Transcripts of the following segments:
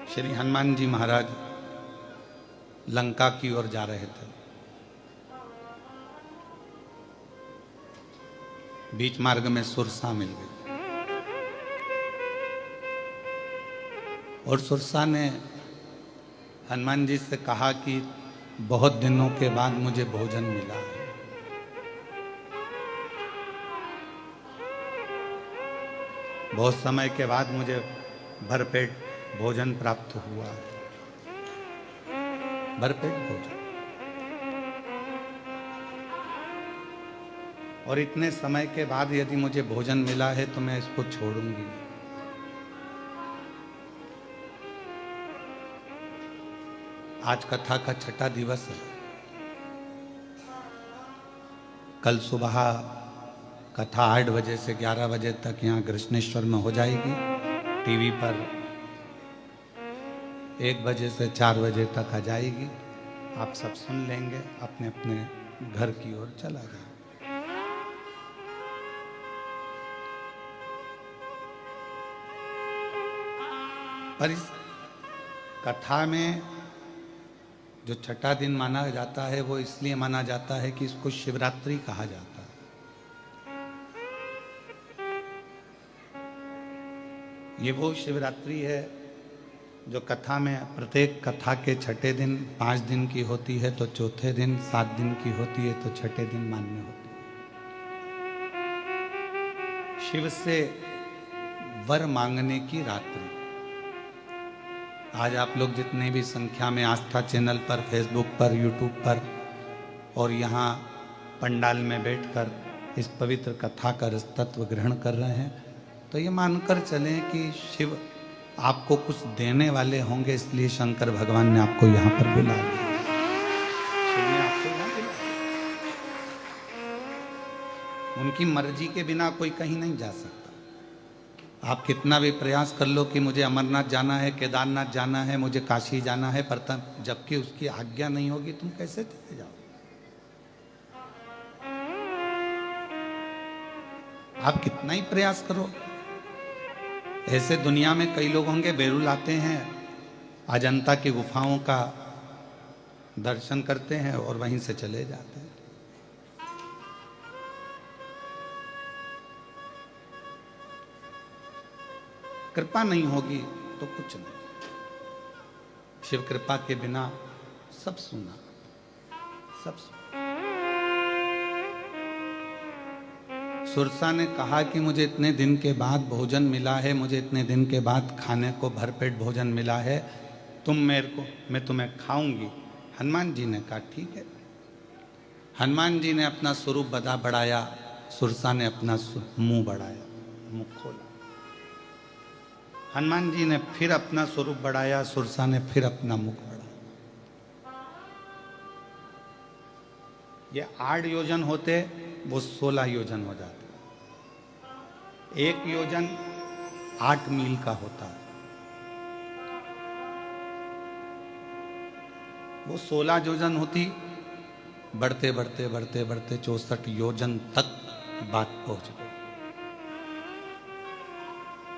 श्री हनुमान जी महाराज लंका की ओर जा रहे थे। बीच मार्ग में सुरसा मिल गई और सुरसा ने हनुमान जी से कहा कि बहुत दिनों के बाद मुझे भोजन मिला है। बहुत समय के बाद मुझे भरपेट भोजन प्राप्त हुआ है। भरपेट भोजन, और इतने समय के बाद यदि मुझे भोजन मिला है तो मैं इसको छोड़ूंगी नहीं। आज कथा का छठा दिवस है। कल सुबह कथा 8 बजे से 11 बजे तक यहाँ कृष्णेश्वर में हो जाएगी। टीवी पर 1 बजे से 4 बजे तक आ जाएगी। आप सब सुन लेंगे, अपने अपने घर की ओर चला जाए। पर इस कथा में जो छठा दिन माना जाता है वो इसलिए माना जाता है कि इसको शिवरात्रि कहा जाता है। ये वो शिवरात्रि है जो कथा में प्रत्येक कथा के छठे दिन 5 दिन की होती है, तो चौथे दिन 7 दिन की होती है, तो छठे दिन मान्य होती है। शिव से वर मांगने की रात्रि। आज आप लोग जितने भी संख्या में आस्था चैनल पर, फेसबुक पर, यूट्यूब पर और यहाँ पंडाल में बैठकर इस पवित्र कथा का रसतत्व ग्रहण कर रहे हैं, तो ये मानकर चलें कि शिव आपको कुछ देने वाले होंगे, इसलिए शंकर भगवान ने आपको यहाँ पर बुला लिया। शिव ने आपको यहाँ बुलाया। उनकी मर्जी के बिना कोई कहीं नहीं जा सकता। आप कितना भी प्रयास कर लो कि मुझे अमरनाथ जाना है, केदारनाथ जाना है, मुझे काशी जाना है, पर तब जबकि उसकी आज्ञा नहीं होगी तुम कैसे चले जाओ? आप कितना ही प्रयास करो। ऐसे दुनिया में कई लोग होंगे, बेरुल आते हैं, अजंता की गुफाओं का दर्शन करते हैं और वहीं से चले जाते हैं। कृपा नहीं होगी तो कुछ नहीं। शिव कृपा के बिना सब सुना, सब सुना। सुरसा ने कहा कि मुझे इतने दिन के बाद भोजन मिला है, मुझे इतने दिन के बाद खाने को भरपेट भोजन मिला है, तुम मेरे को, मैं तुम्हें खाऊंगी। हनुमान जी ने कहा ठीक है। हनुमान जी ने अपना स्वरूप बढ़ाया, सुरसा ने अपना मुंह बढ़ाया, मुंह खोला। हनुमान जी ने फिर अपना स्वरूप बढ़ाया, सुरसा ने फिर अपना मुख बढ़ाया। ये 8 योजन होते, वो 16 योजन हो जाते। 1 योजन 8 मील का होता है। वो 16 योजन होती, बढ़ते बढ़ते बढ़ते बढ़ते 64 योजन तक बात पहुंच गई।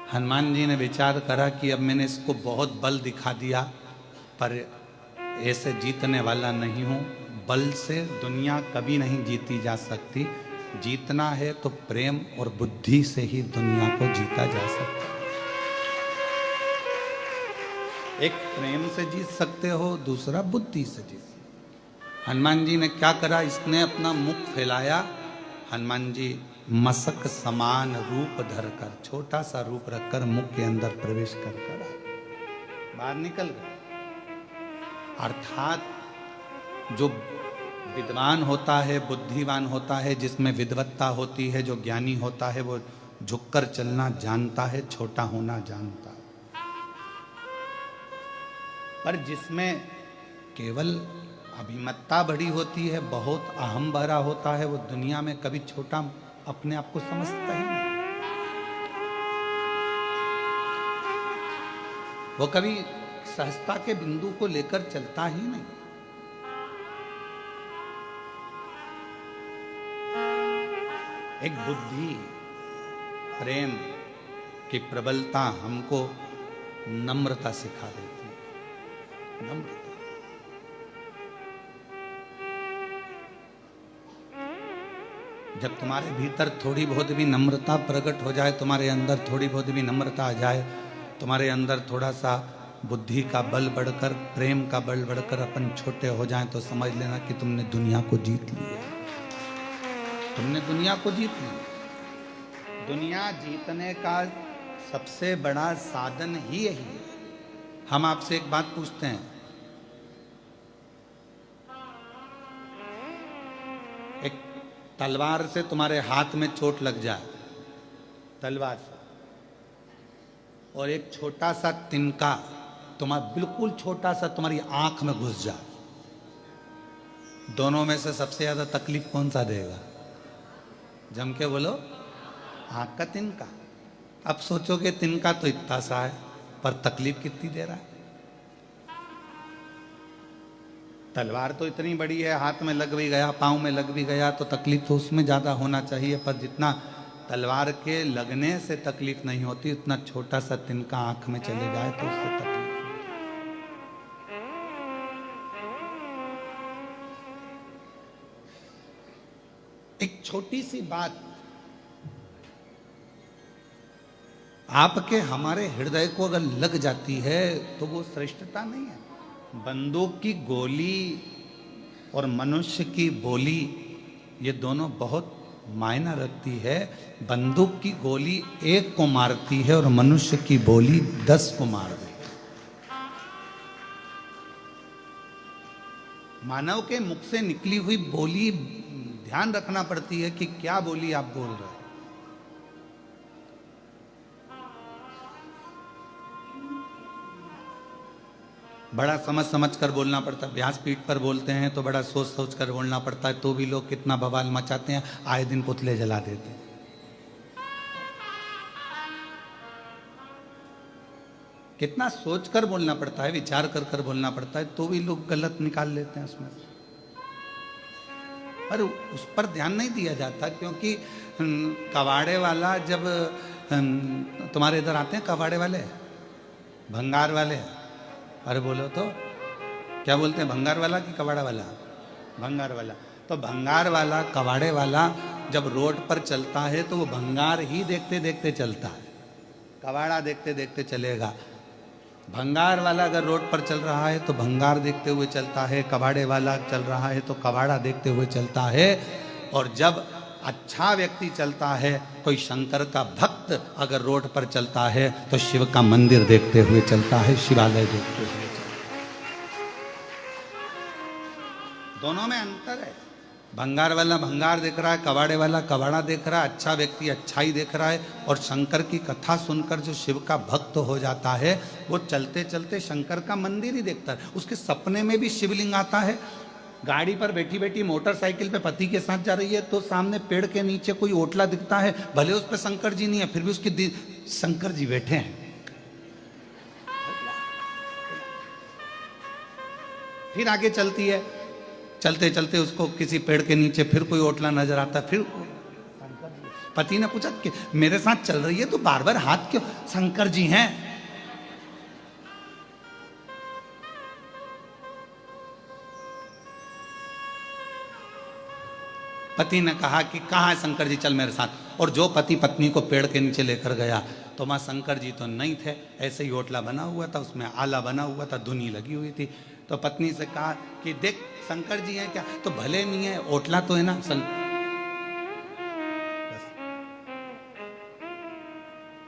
हनुमान जी ने विचार करा कि अब मैंने इसको बहुत बल दिखा दिया, पर ऐसे जीतने वाला नहीं हूं। बल से दुनिया कभी नहीं जीती जा सकती। जीतना है तो प्रेम और बुद्धि से ही दुनिया को जीता जा सकता है। एक प्रेम से जीत सकते हो, दूसरा बुद्धि से जीत सकते हो। हनुमान जी ने क्या करा, इसने अपना मुख फैलाया। हनुमान जी मसक समान रूप धरकर, छोटा सा रूप रखकर मुख के अंदर प्रवेश कर बाहर निकल गए। अर्थात जो विद्वान होता है, बुद्धिमान होता है, जिसमें विद्वत्ता होती है, जो ज्ञानी होता है, वो झुककर चलना जानता है, छोटा होना जानता है। पर जिसमें केवल अभिमत्ता बड़ी होती है, बहुत अहम भरा होता है, वो दुनिया में कभी छोटा अपने आप को समझता ही नहीं। वो कभी सहजता के बिंदु को लेकर चलता ही नहीं। एक बुद्धि, प्रेम की प्रबलता हमको नम्रता सिखा देती है। नम्रता। जब तुम्हारे भीतर थोड़ी बहुत भी नम्रता प्रकट हो जाए, तुम्हारे अंदर थोड़ी बहुत भी नम्रता आ जाए, तुम्हारे अंदर थोड़ा सा बुद्धि का बल बढ़कर, प्रेम का बल बढ़कर अपन छोटे हो जाएं, तो समझ लेना कि तुमने दुनिया को जीत लिया। तुमने दुनिया को जीत लिया। दुनिया जीतने का सबसे बड़ा साधन ही यही है। हम आपसे एक बात पूछते हैं, एक तलवार से तुम्हारे हाथ में चोट लग जाए, तलवार से, और एक छोटा सा तिनका तुम्हारा बिल्कुल छोटा सा तुम्हारी आंख में घुस जाए, दोनों में से सबसे ज्यादा तकलीफ कौन सा देगा? जम के बोलो, आंख का तिनका। अब सोचोगे तिनका तो इतना सा है, पर तकलीफ कितनी दे रहा है? तलवार तो इतनी बड़ी है, हाथ में लग भी गया, पाँव में लग भी गया, तो तकलीफ तो उसमें ज़्यादा होना चाहिए, पर जितना तलवार के लगने से तकलीफ नहीं होती, उतना छोटा सा तिनका आंख में चले जाए तो उससे तकलीफ होती। एक छोटी सी बात आपके हमारे हृदय को अगर लग जाती है तो वो श्रेष्ठता नहीं है। बंदूक की गोली और मनुष्य की बोली, ये दोनों बहुत मायना रखती है। बंदूक की गोली एक को मारती है और मनुष्य की बोली 10 को मार देती है। मानव के मुख से निकली हुई बोली, ध्यान रखना पड़ती है कि क्या बोली आप बोल रहे हैं। बड़ा समझ समझ कर बोलना पड़ता है। व्यासपीठ पर बोलते हैं तो बड़ा सोच सोच कर बोलना पड़ता है, तो भी लोग कितना बवाल मचाते हैं, आए दिन पुतले जला देते हैं। कितना सोच कर बोलना पड़ता है, विचार कर कर बोलना पड़ता है, तो भी लोग गलत निकाल लेते हैं उसमें। पर उस पर ध्यान नहीं दिया जाता, क्योंकि कबाड़े वाला जब तुम्हारे इधर आते हैं, कबाड़े वाले, भंगार वाले, अरे बोलो तो क्या बोलते हैं, भंगार वाला कि कबाड़ा वाला? भंगार वाला। तो भंगार वाला, कबाड़े वाला जब रोड पर चलता है तो वो भंगार ही देखते देखते चलता है, कबाड़ा देखते देखते चलेगा। भंगार वाला अगर रोड पर चल रहा है तो भंगार देखते हुए चलता है, कबाड़े वाला चल रहा है तो कबाड़ा देखते हुए चलता है। और जब अच्छा व्यक्ति चलता है, कोई शंकर का भक्त अगर रोड पर चलता है तो शिव का मंदिर देखते हुए चलता है, शिवालय देखते हुए चलता है। दोनों में अंतर है। भंगार वाला भंगार देख रहा है, कबाड़े वाला कबाड़ा देख रहा है, अच्छा व्यक्ति अच्छाई देख रहा है। और शंकर की कथा सुनकर जो शिव का भक्त हो जाता है, वो चलते चलते शंकर का मंदिर ही देखता है। उसके सपने में भी शिवलिंग आता है। गाड़ी पर बैठी बैठी मोटरसाइकिल पे पति के साथ जा रही है, तो सामने पेड़ के नीचे कोई ओटला दिखता है, भले उस पर शंकर जी नहीं है, फिर भी उसके शंकर जी बैठे हैं। फिर आगे चलती है, चलते चलते उसको किसी पेड़ के नीचे फिर कोई ओटला नजर आता है, फिर पति ने पूछा कि मेरे साथ चल रही है तो बार बार हाथ क्यों? शंकर जी हैं। पति ने कहा कि कहाँ है शंकर जी, चल मेरे साथ। और जो पति पत्नी को पेड़ के नीचे लेकर गया तो वहाँ शंकर जी तो नहीं थे, ऐसे ही ओटला बना हुआ था, उसमें आला बना हुआ था, धुनी लगी हुई थी। तो पत्नी से कहा कि देख शंकर जी हैं क्या? तो भले नहीं है, ओटला तो है ना।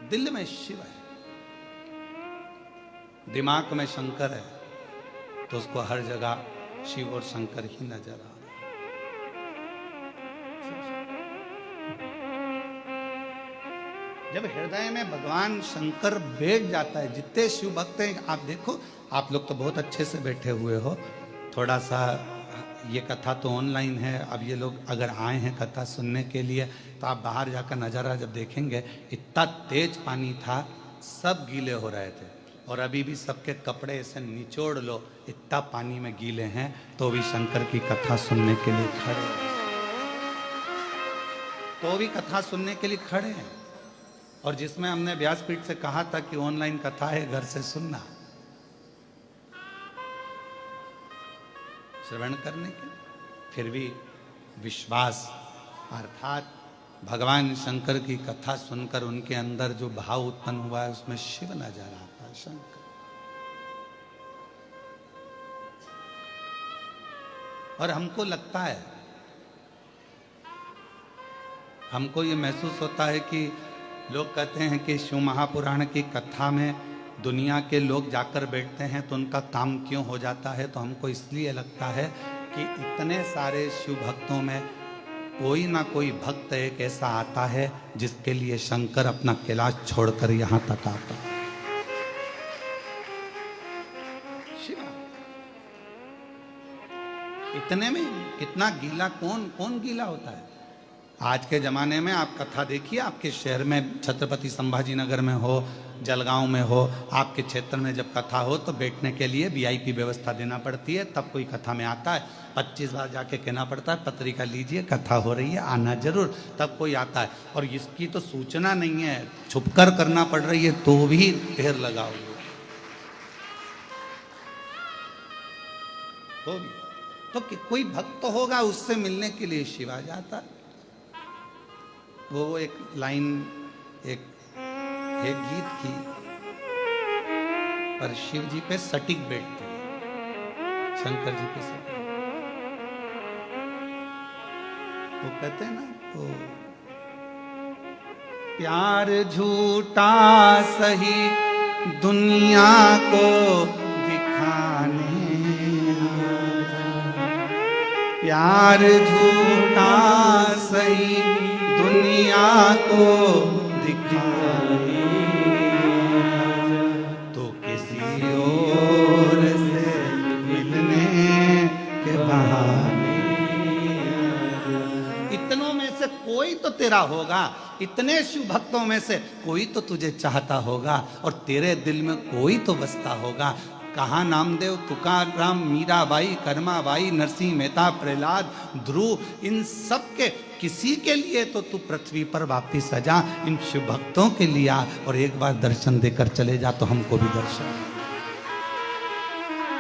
दिल में शिव है, दिमाग में शंकर है, तो उसको हर जगह शिव और शंकर ही नजर आ रहा है। जब हृदय में भगवान शंकर बैठ जाता है, जितने शिव भक्त हैं, आप देखो, आप लोग तो बहुत अच्छे से बैठे हुए हो। थोड़ा सा ये कथा तो ऑनलाइन है, अब ये लोग अगर आए हैं कथा सुनने के लिए तो आप बाहर जाकर नज़ारा जब देखेंगे, इतना तेज पानी था, सब गीले हो रहे थे। और अभी भी सबके कपड़े ऐसे निचोड़ लो, इतना पानी में गीले हैं, तो भी शंकर की कथा सुनने के लिए खड़े, तो भी कथा सुनने के लिए खड़े हैं। और जिसमें हमने व्यासपीठ से कहा था कि ऑनलाइन कथा है, घर से सुनना, श्रवण करने के, फिर भी विश्वास अर्थात भगवान शंकर की कथा सुनकर उनके अंदर जो भाव उत्पन्न हुआ है उसमें शिव नजर आता है, शंकर। और हमको लगता है, हमको ये महसूस होता है कि लोग कहते हैं कि शिव महापुराण की कथा में दुनिया के लोग जाकर बैठते हैं तो उनका काम क्यों हो जाता है। तो हमको इसलिए लगता है कि इतने सारे शिव भक्तों में कोई ना कोई भक्त एक ऐसा आता है जिसके लिए शंकर अपना कैलाश छोड़कर यहां तक आता है। इतने में कितना गीला, कौन गीला होता है। आज के ज़माने में आप कथा देखिए, आपके शहर में छत्रपति संभाजी नगर में हो, जलगांव में हो, आपके क्षेत्र में जब कथा हो तो बैठने के लिए वीआईपी व्यवस्था देना पड़ती है, तब कोई कथा में आता है। 25 बार जाके कहना पड़ता है पत्रिका लीजिए, कथा हो रही है, आना जरूर, तब कोई आता है। और इसकी तो सूचना नहीं है, छुपकर करना पड़ रही है तो भी ढेर लगाओ। तो कोई भक्त होगा उससे मिलने के लिए शिव आ जाता। वो एक लाइन एक गीत की, पर शिव जी पे सटीक बैठती है, शंकर जी पे सटीक। वो कहते हैं ना, तो प्यार झूठा सही दुनिया को दिखाने, प्यार झूठा सही दुनिया को दिखाने, तो किसी और से मिलने के बहाने। इतनों में से कोई तो तेरा होगा, इतने शिव भक्तों में से कोई तो तुझे चाहता होगा और तेरे दिल में कोई तो बसता होगा। कहाँ नामदेव, तुकाराम, मीराबाई, कर्माबाई, नरसिंह मेहता, प्रहलाद, ध्रुव, इन सब के किसी के लिए तो तू पृथ्वी पर वापिस आ जा। इन शिव भक्तों के लिए आ और एक बार दर्शन देकर चले जा, तो हमको भी दर्शन,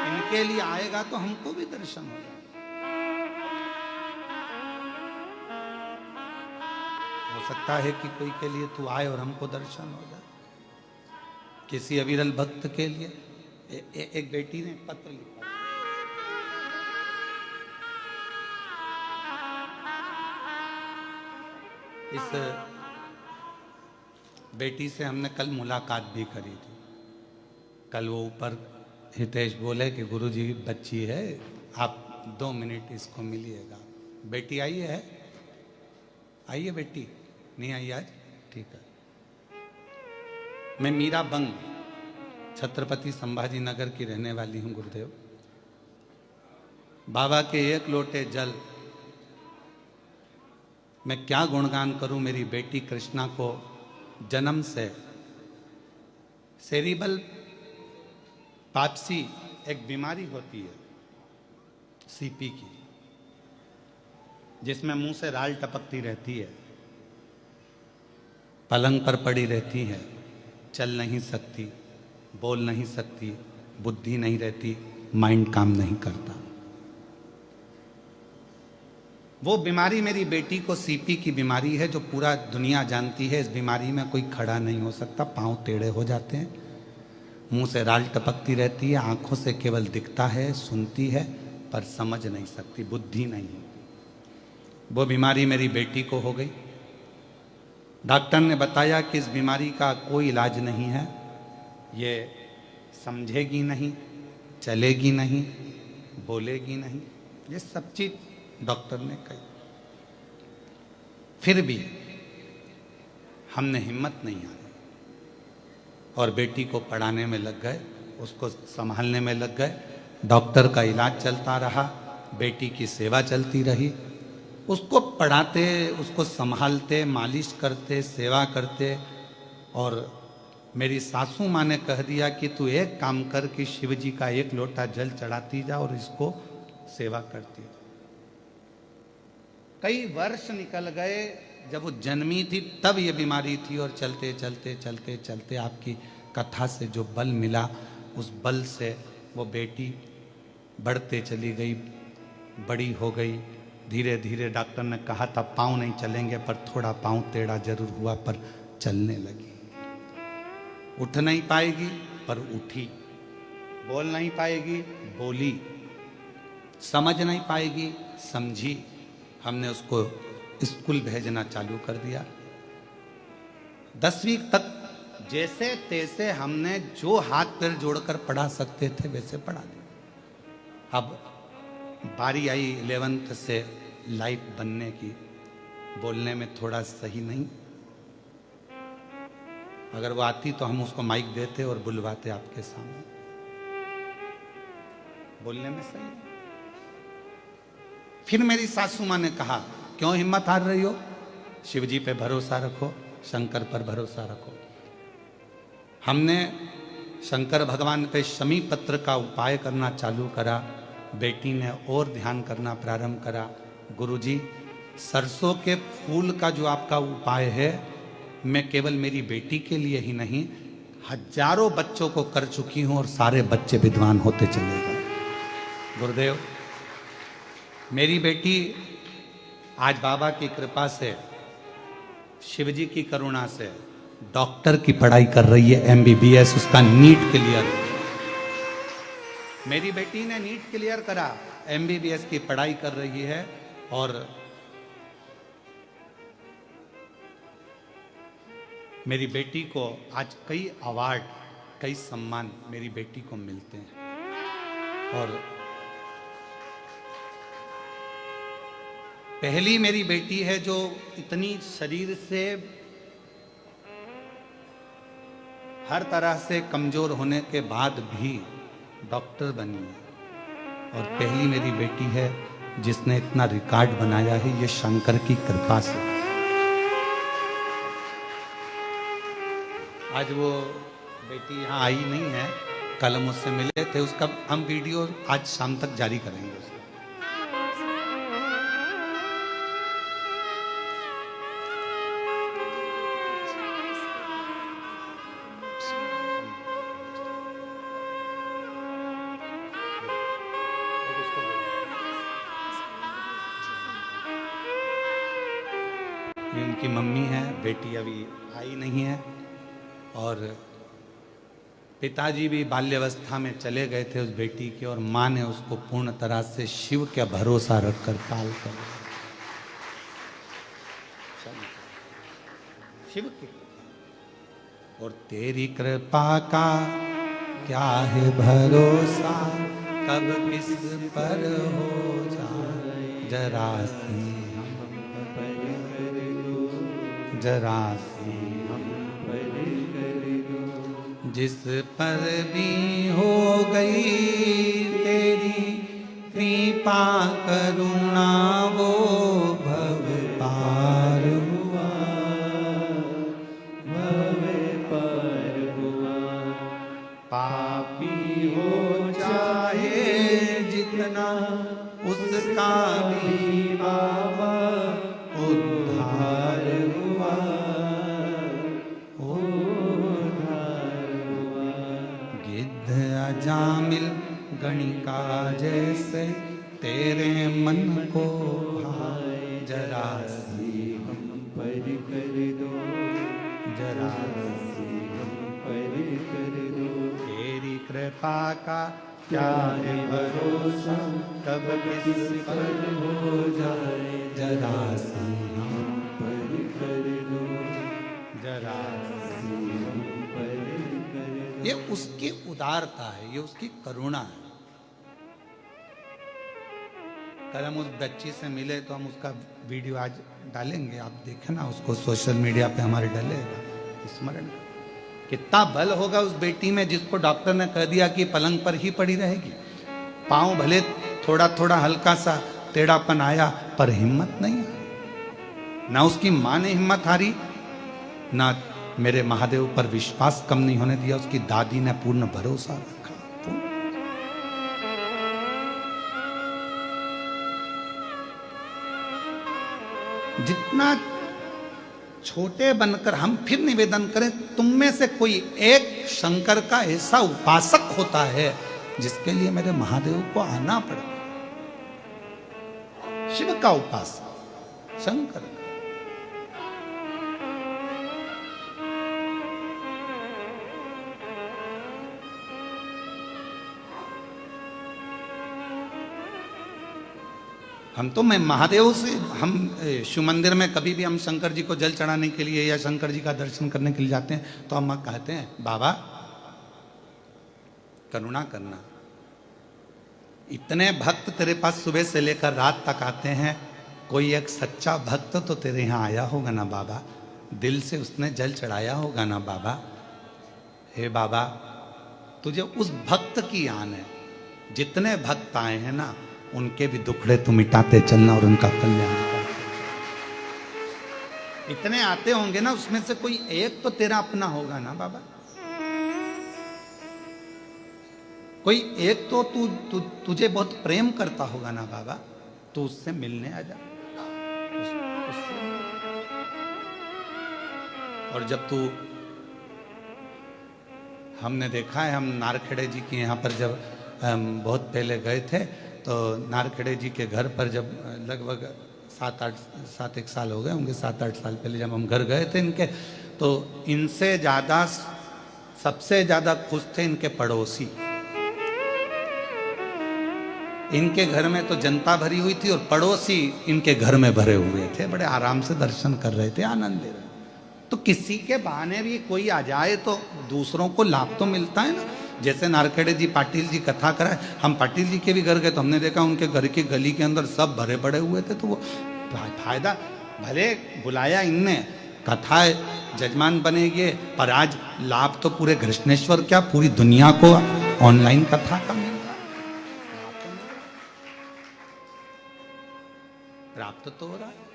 इनके लिए आएगा तो हमको भी दर्शन होगा। हो सकता है कि कोई के लिए तू आए और हमको दर्शन हो जाए। किसी अविरल भक्त के लिए एक बेटी ने पत्र लिखा, इस बेटी से हमने कल मुलाकात भी करी थी। कल वो ऊपर हितेश बोले कि गुरुजी बच्ची है, आप 2 मिनट इसको मिलिएगा। बेटी आई है, आइए बेटी, नहीं आई आज, ठीक है। मैं मीरा बंग, छत्रपति संभाजी नगर की रहने वाली हूँ गुरुदेव। बाबा के एक लोटे जल, मैं क्या गुणगान करूं। मेरी बेटी कृष्णा को जन्म से सेरिबल पाप्सी एक बीमारी होती है, सीपी की, जिसमें मुंह से राल टपकती रहती है, पलंग पर पड़ी रहती है, चल नहीं सकती, बोल नहीं सकती, बुद्धि नहीं रहती, माइंड काम नहीं करता। वो बीमारी मेरी बेटी को सीपी की बीमारी है, जो पूरा दुनिया जानती है। इस बीमारी में कोई खड़ा नहीं हो सकता, पांव टेढ़े हो जाते हैं, मुंह से राल टपकती रहती है, आंखों से केवल दिखता है, सुनती है, पर समझ नहीं सकती, बुद्धि नहीं। वो बीमारी मेरी बेटी को हो गई। डॉक्टर ने बताया कि इस बीमारी का कोई इलाज नहीं है, ये समझेगी नहीं, चलेगी नहीं, बोलेगी नहीं, ये सब चीज डॉक्टर ने कही। फिर भी हमने हिम्मत नहीं हारी और बेटी को पढ़ाने में लग गए, उसको संभालने में लग गए। डॉक्टर का इलाज चलता रहा, बेटी की सेवा चलती रही, उसको पढ़ाते, उसको संभालते, मालिश करते, सेवा करते। और मेरी सासू माँ ने कह दिया कि तू एक काम कर कि शिव जी का एक लोटा जल चढ़ाती जा और इसको सेवा करती जा। कई वर्ष निकल गए, जब वो जन्मी थी तब ये बीमारी थी, और चलते चलते चलते चलते आपकी कथा से जो बल मिला, उस बल से वो बेटी बढ़ते चली गई, बड़ी हो गई। धीरे धीरे डॉक्टर ने कहा था पाँव नहीं चलेंगे, पर थोड़ा पाँव टेढ़ा जरूर हुआ, पर चलने लगी। उठ नहीं पाएगी पर उठी, बोल नहीं पाएगी बोली, समझ नहीं पाएगी समझी। हमने उसको स्कूल भेजना चालू कर दिया। 10वीं तक जैसे तैसे हमने जो हाथ पैर जोड़कर पढ़ा सकते थे वैसे पढ़ा दिया। अब बारी आई 11th से लाइफ बनने की। बोलने में थोड़ा सही नहीं, अगर वो आती तो हम उसको माइक देते और बुलवाते आपके सामने। बोलने में सही नहीं। फिर मेरी सासू माँ ने कहा क्यों हिम्मत हार रही हो, शिव जी पे भरोसा रखो, शंकर पर भरोसा रखो। हमने शंकर भगवान पे शमी पत्र का उपाय करना चालू करा। बेटी ने और ध्यान करना प्रारंभ करा। गुरुजी, सरसों के फूल का जो आपका उपाय है, मैं केवल मेरी बेटी के लिए ही नहीं, हजारों बच्चों को कर चुकी हूं और सारे बच्चे विद्वान होते चले गए। गुरुदेव, मेरी बेटी आज बाबा की कृपा से, शिवजी की करुणा से डॉक्टर की पढ़ाई कर रही है, MBBS, उसका नीट क्लियर। मेरी बेटी ने नीट क्लियर करा, MBBS की पढ़ाई कर रही है। और मेरी बेटी को आज कई अवार्ड, कई सम्मान मेरी बेटी को मिलते हैं। और पहली मेरी बेटी है जो इतनी शरीर से हर तरह से कमजोर होने के बाद भी डॉक्टर बनी है। और पहली मेरी बेटी है जिसने इतना रिकॉर्ड बनाया है, ये शंकर की कृपा से। आज वो बेटी यहाँ आई नहीं है, कल हम उससे मिले थे, उसका हम वीडियो आज शाम तक जारी करेंगे उसका। ये उनकी मम्मी है, बेटी अभी आई नहीं है। और पिताजी भी बाल्यावस्था में चले गए थे उस बेटी के, और माँ ने उसको पूर्ण तरह से शिव का भरोसा रखकर पाल कर, शिव की। और तेरी कृपा का क्या है भरोसा, कब किस पर हो जाए जरा सी जरा सी हम पर कर दो। जिस पर भी हो गई तेरी कृपा करुणा, वो भव पार हुआ, भव पार हुआ। पापी हो चाहे जितना, उसका भी बाबा उद्धार हुआ, उद्धार हुआ। गिद्ध अजामिल गणिका जैसे तेरे मन को भाए, जरा सी हम पर कर दो, जरा सी हम पर कर दो। तेरी कृपा का क्या है भरोसा, कब किस पर हो जाए जरा सी हम पर कर दो, जरा सी हम पर कर दो। ये उसकी उदारता है, ये उसकी करुणा है। कल हम उस बच्ची से मिले तो हम उसका वीडियो आज डालेंगे, आप देखें ना उसको, सोशल मीडिया पे हमारे डलेगा, स्मरण का। कितना बल होगा उस बेटी में जिसको डॉक्टर ने कह दिया कि पलंग पर ही पड़ी रहेगी। पाँव भले थोड़ा थोड़ा हल्का सा टेढ़ापन आया, पर हिम्मत नहीं हारी। ना उसकी माँ ने हिम्मत हारी, ना मेरे महादेव पर विश्वास कम नहीं होने दिया। उसकी दादी ने पूर्ण भरोसा रखा। जितना छोटे बनकर हम फिर निवेदन करें, तुम में से कोई एक शंकर का ऐसा उपासक होता है जिसके लिए मेरे महादेव को आना पड़े। शिव का उपासक, शंकर का। हम तो मैं महादेव से, हम शिव मंदिर में कभी भी हम शंकर जी को जल चढ़ाने के लिए या शंकर जी का दर्शन करने के लिए जाते हैं तो हम कहते हैं बाबा करुणा करना, इतने भक्त तेरे पास सुबह से लेकर रात तक आते हैं, कोई एक सच्चा भक्त तो तेरे यहाँ आया होगा ना बाबा, दिल से उसने जल चढ़ाया होगा ना बाबा। हे बाबा तुझे उस भक्त की आन है, जितने भक्त आए हैं ना उनके भी दुखड़े तू मिटाते चलना और उनका कल्याण करते। इतने आते होंगे ना, उसमें से कोई एक तो तेरा अपना होगा ना बाबा, कोई एक तो तुझे बहुत प्रेम करता होगा ना बाबा, तू उससे मिलने आ जा। और जब तू, हमने देखा है, हम नारखेड़े जी के यहाँ पर जब बहुत पहले गए थे तो नारखेड़े जी के घर पर जब लगभग 7-8 साल हो गए होंगे, 7-8 साल पहले जब हम घर गए थे इनके, तो इनसे ज़्यादा, सबसे ज़्यादा खुश थे इनके पड़ोसी। इनके घर में तो जनता भरी हुई थी और पड़ोसी इनके घर में भरे हुए थे, बड़े आराम से दर्शन कर रहे थे, आनंद ले रहे। तो किसी के बहाने भी कोई आ जाए तो दूसरों को लाभ तो मिलता है ना। जैसे नारखेड़े जी पाटिल जी कथा कराए, हम पाटिल जी के भी घर गए तो हमने देखा उनके घर की गली के अंदर सब भरे पड़े हुए थे। तो वो फायदा, भले बुलाया इनने, कथा जजमान बनेगी, पर आज लाभ तो पूरे कृष्णेश्वर क्या पूरी दुनिया को ऑनलाइन कथा का मिल रहा है, प्राप्त तो हो रहा है।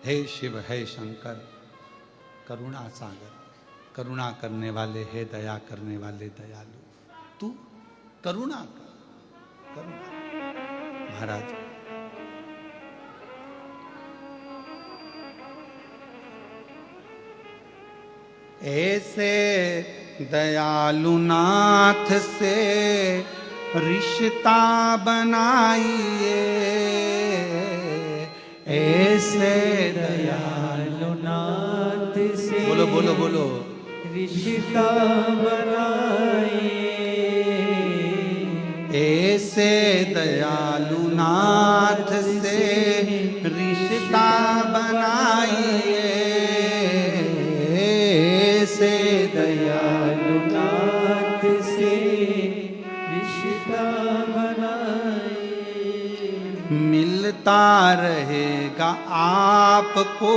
हे शिव, हे शंकर, करुणा सागर, करुणा करने वाले, हे दया करने वाले दयालु, तू करुणा कर, करुणा। महाराज ऐसे दयालु नाथ से रिश्ता बनाइए, ऐसे दयालु नाथ से, बोलो बोलो बोलो, रिश्ता बनाइए, ऐसे दयालु नाथ से रिश्ता बनाइए, ऐसे दयालु नाथ से रिश्ता बनाइए। मिलता रहेगा आपको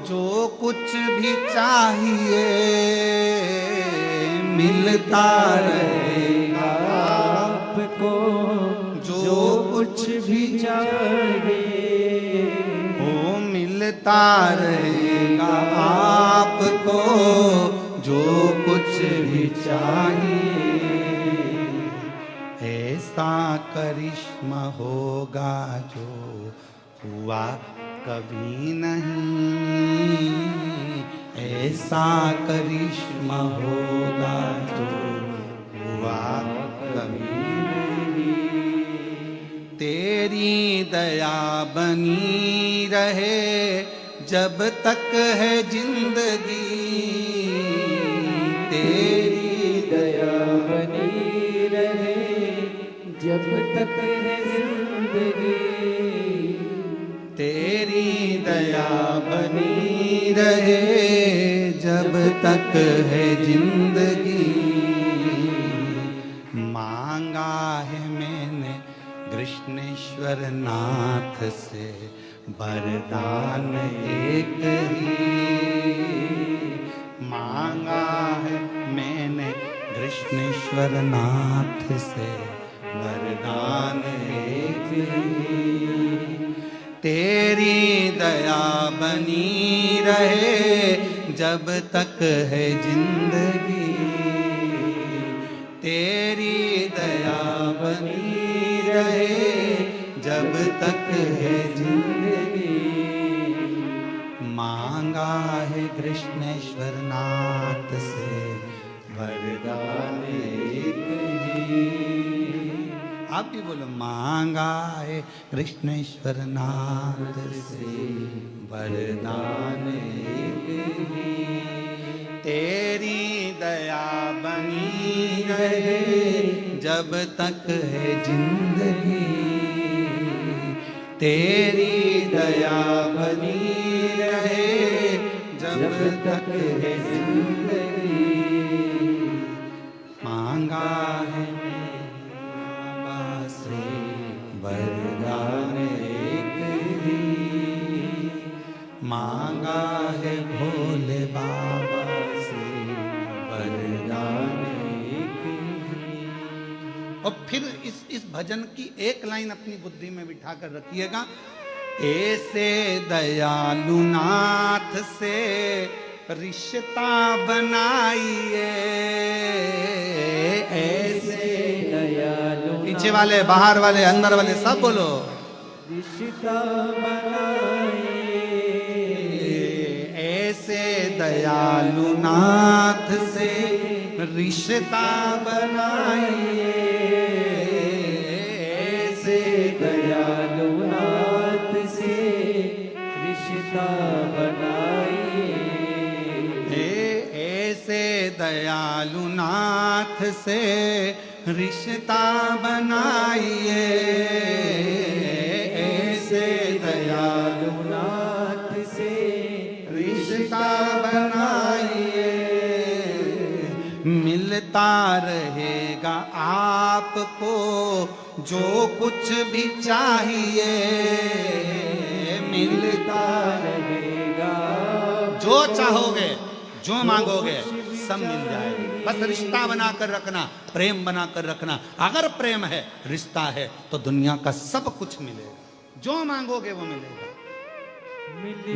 जो कुछ भी चाहिए, मिलता रहेगा आपको जो कुछ भी चाहिए, वो मिलता रहेगा आपको जो कुछ भी चाहिए। ऐसा करिश्मा होगा जो हुआ कभी नहीं, ऐसा करिश्मा होगा जो हुआ कभी नहीं। तेरी दया बनी रहे जब तक है जिंदगी, तेरी दया बनी रहे जब तक है जिंदगी, तेरी दया बनी रहे जब तक है जिंदगी। मांगा है मैंने कृष्णेश्वर नाथ से वरदान एक ही, मांगा है मैंने कृष्णेश्वर नाथ से वरदान एक ही। तेरी दया बनी रहे जब तक है जिंदगी, तेरी दया बनी रहे जब तक है जिंदगी। मांगा है कृष्णेश्वर नाथ से वरदान एक ही। आप भी बोलो, मांगा है कृष्णेश्वर नाथ से वरदान एक ही। तेरी दया बनी रहे जब तक है जिंदगी। तेरी दया बनी रहे जब तक है जिंदगी। मांगा है बाबा से वरदान एक ही। मांगा है भोले बाबा से वरदान एक ही। और फिर इस भजन की एक लाइन अपनी बुद्धि में बिठा कर रखिएगा। ऐसे दयालु नाथ से रिश्ता बनाइए। ऐसे दयालु, पीछे वाले, बाहर वाले, अंदर वाले सब बोलो, रिश्ता बनाइए। ऐसे दयालु नाथ से रिश्ता बनाइए। ऐसे दयालु नाथ से रिश्ता बनाइए। ऐसे दयालु नाथ से रिश्ता बनाइए। ऐसे दयालु नाथ से रिश्ता बनाइए। मिलता रहेगा आपको जो कुछ भी चाहिए। मिलता रहेगा, जो चाहोगे, जो मांगोगे सब मिल जाएगा। बस रिश्ता बनाकर रखना, प्रेम बनाकर रखना। अगर प्रेम है, रिश्ता है, तो दुनिया का सब कुछ मिलेगा। जो मांगोगे वो मिलेगा।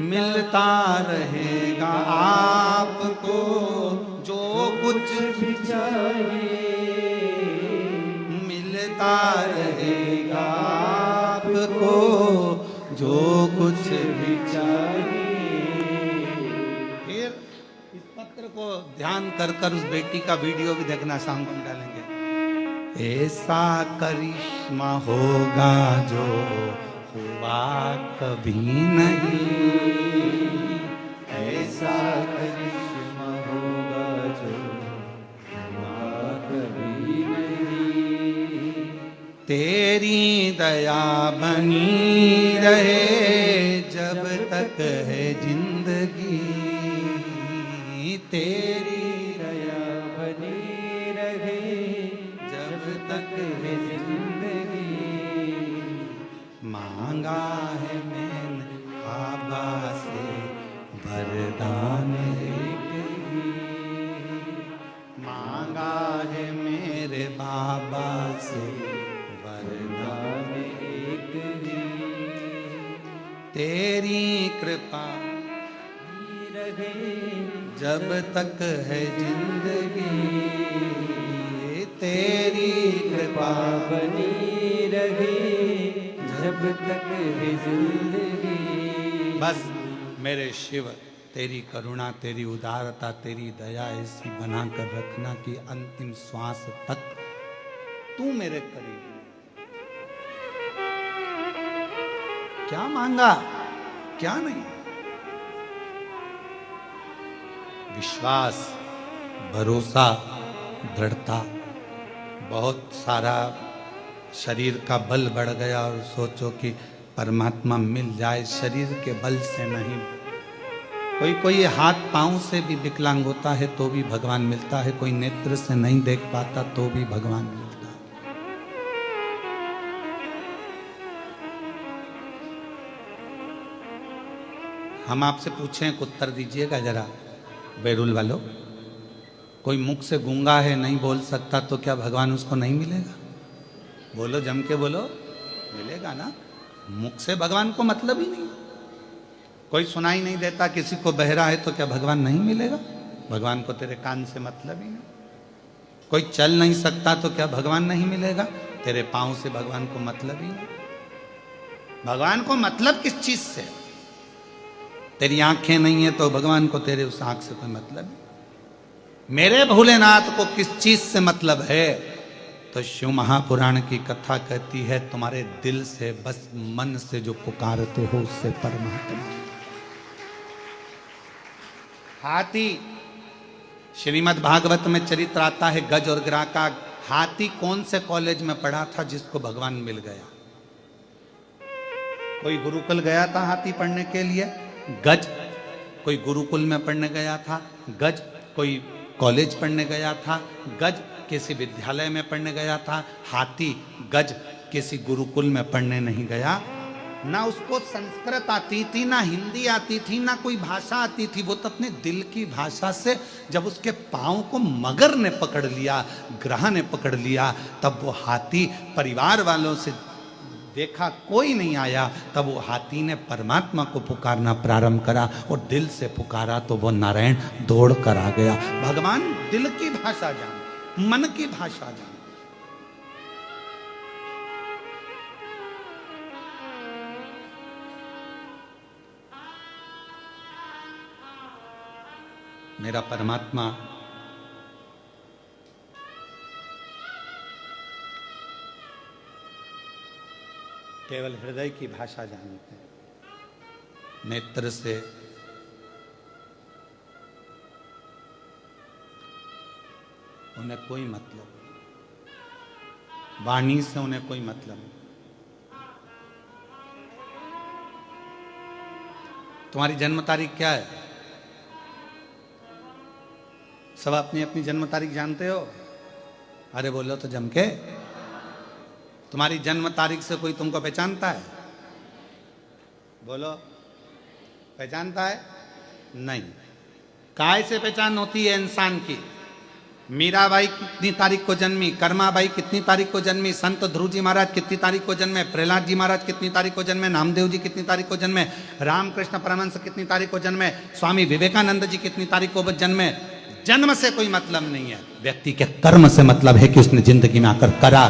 मिलता रहेगा आपको जो कुछ भी चाहिए। मिलता रहेगा आपको जो कुछ भी चाहिए। फिर इस पत्र को ध्यान कर कर उस बेटी का वीडियो भी देखना, शाम को हम डालेंगे। ऐसा करिश्मा होगा जो हुआ कभी नहीं। ऐसा करिश्मा होगा जो हुआ कभी नहीं। तेरी दया बनी रहे जब तक है जिंदगी। तेरी दया बनी रहे जब तक है जिंदगी। मांगा है मैंने बाबा से वरदान एक ही। मांगा है मेरे बाबा से वरदान एक ही। तेरी कृपा रहे जब तक है जिंदगी। तेरी कृपा बनी रहे जब तक है जिंदगी। बस मेरे शिव, तेरी करुणा, तेरी उदारता, तेरी दया ऐसी बना कर रखना कि अंतिम श्वास तक तू मेरे करीब। क्या मांगा, क्या नहीं। विश्वास, भरोसा, दृढ़ता। बहुत सारा शरीर का बल बढ़ गया और सोचो कि परमात्मा मिल जाए। शरीर के बल से नहीं, कोई हाथ पांव से भी विकलांग होता है तो भी भगवान मिलता है। कोई नेत्र से नहीं देख पाता तो भी भगवान मिलता है। हम आपसे पूछें, एक उत्तर दीजिएगा जरा बैरुल वालों। कोई मुख से गूंगा है, नहीं बोल सकता, तो क्या भगवान उसको नहीं मिलेगा? बोलो, जम के बोलो, मिलेगा ना। मुख से भगवान को मतलब ही नहीं। कोई सुनाई नहीं देता, किसी को बहरा है, तो क्या भगवान नहीं मिलेगा? भगवान को तेरे कान से मतलब ही नहीं। कोई चल नहीं सकता तो क्या भगवान नहीं मिलेगा? तेरे पांव से भगवान को मतलब ही नहीं। भगवान को मतलब किस चीज से? तेरी आंखें नहीं है तो भगवान को तेरे उस आंख से कोई मतलब नहीं। मेरे भोलेनाथ को किस चीज से मतलब है? तो शिव महापुराण की कथा कहती है तुम्हारे दिल से, बस मन से जो पुकारते हो उससे परमात्मा। हाथी, श्रीमद् भागवत में चरित्र आता है गज और गिरा का। हाथी कौन से कॉलेज में पढ़ा था जिसको भगवान मिल गया? कोई गुरुकुल गया था हाथी पढ़ने के लिए? गज कोई गुरुकुल में पढ़ने गया था? गज कोई कॉलेज पढ़ने गया था? गज किसी विद्यालय में पढ़ने गया था? हाथी गज किसी गुरुकुल में पढ़ने नहीं गया। ना उसको संस्कृत आती थी, ना हिंदी आती थी, ना कोई भाषा आती थी। वो तो अपने दिल की भाषा से, जब उसके पाँव को मगर ने पकड़ लिया, ग्रह ने पकड़ लिया, तब वो हाथी परिवार वालों से देखा कोई नहीं आया, तब वो हाथी ने परमात्मा को पुकारना प्रारंभ करा और दिल से पुकारा तो वो नारायण दौड़ कर आ गया। भगवान दिल की भाषा जान, मन की भाषा जान। मेरा परमात्मा केवल हृदय की भाषा जानते हैं। नेत्र से, उन्हें कोई मतलब, वाणी से उन्हें कोई मतलब नहीं। तुम्हारी जन्म तारीख क्या है? सब अपनी अपनी जन्म तारीख जानते हो? अरे बोलो तो जम के। तुम्हारी जन्म तारीख से कोई तुमको पहचानता है? बोलो, पहचानता है? नहीं। काय से पहचान होती है इंसान की? मीराबाई कितनी तारीख को जन्मी, कर्माबाई कितनी तारीख को जन्मी, संत ध्रुव जी महाराज कितनी तारीख को जन्मे, प्रहलाद जी महाराज कितनी तारीख को जन्मे, नामदेव जी कितनी तारीख को जन्मे, रामकृष्ण परमहंस कितनी तारीख को जन्मे, स्वामी विवेकानंद जी कितनी तारीख को जन्मे। जन्म से कोई मतलब नहीं है, व्यक्ति के कर्म से मतलब है कि उसने जिंदगी में आकर करा।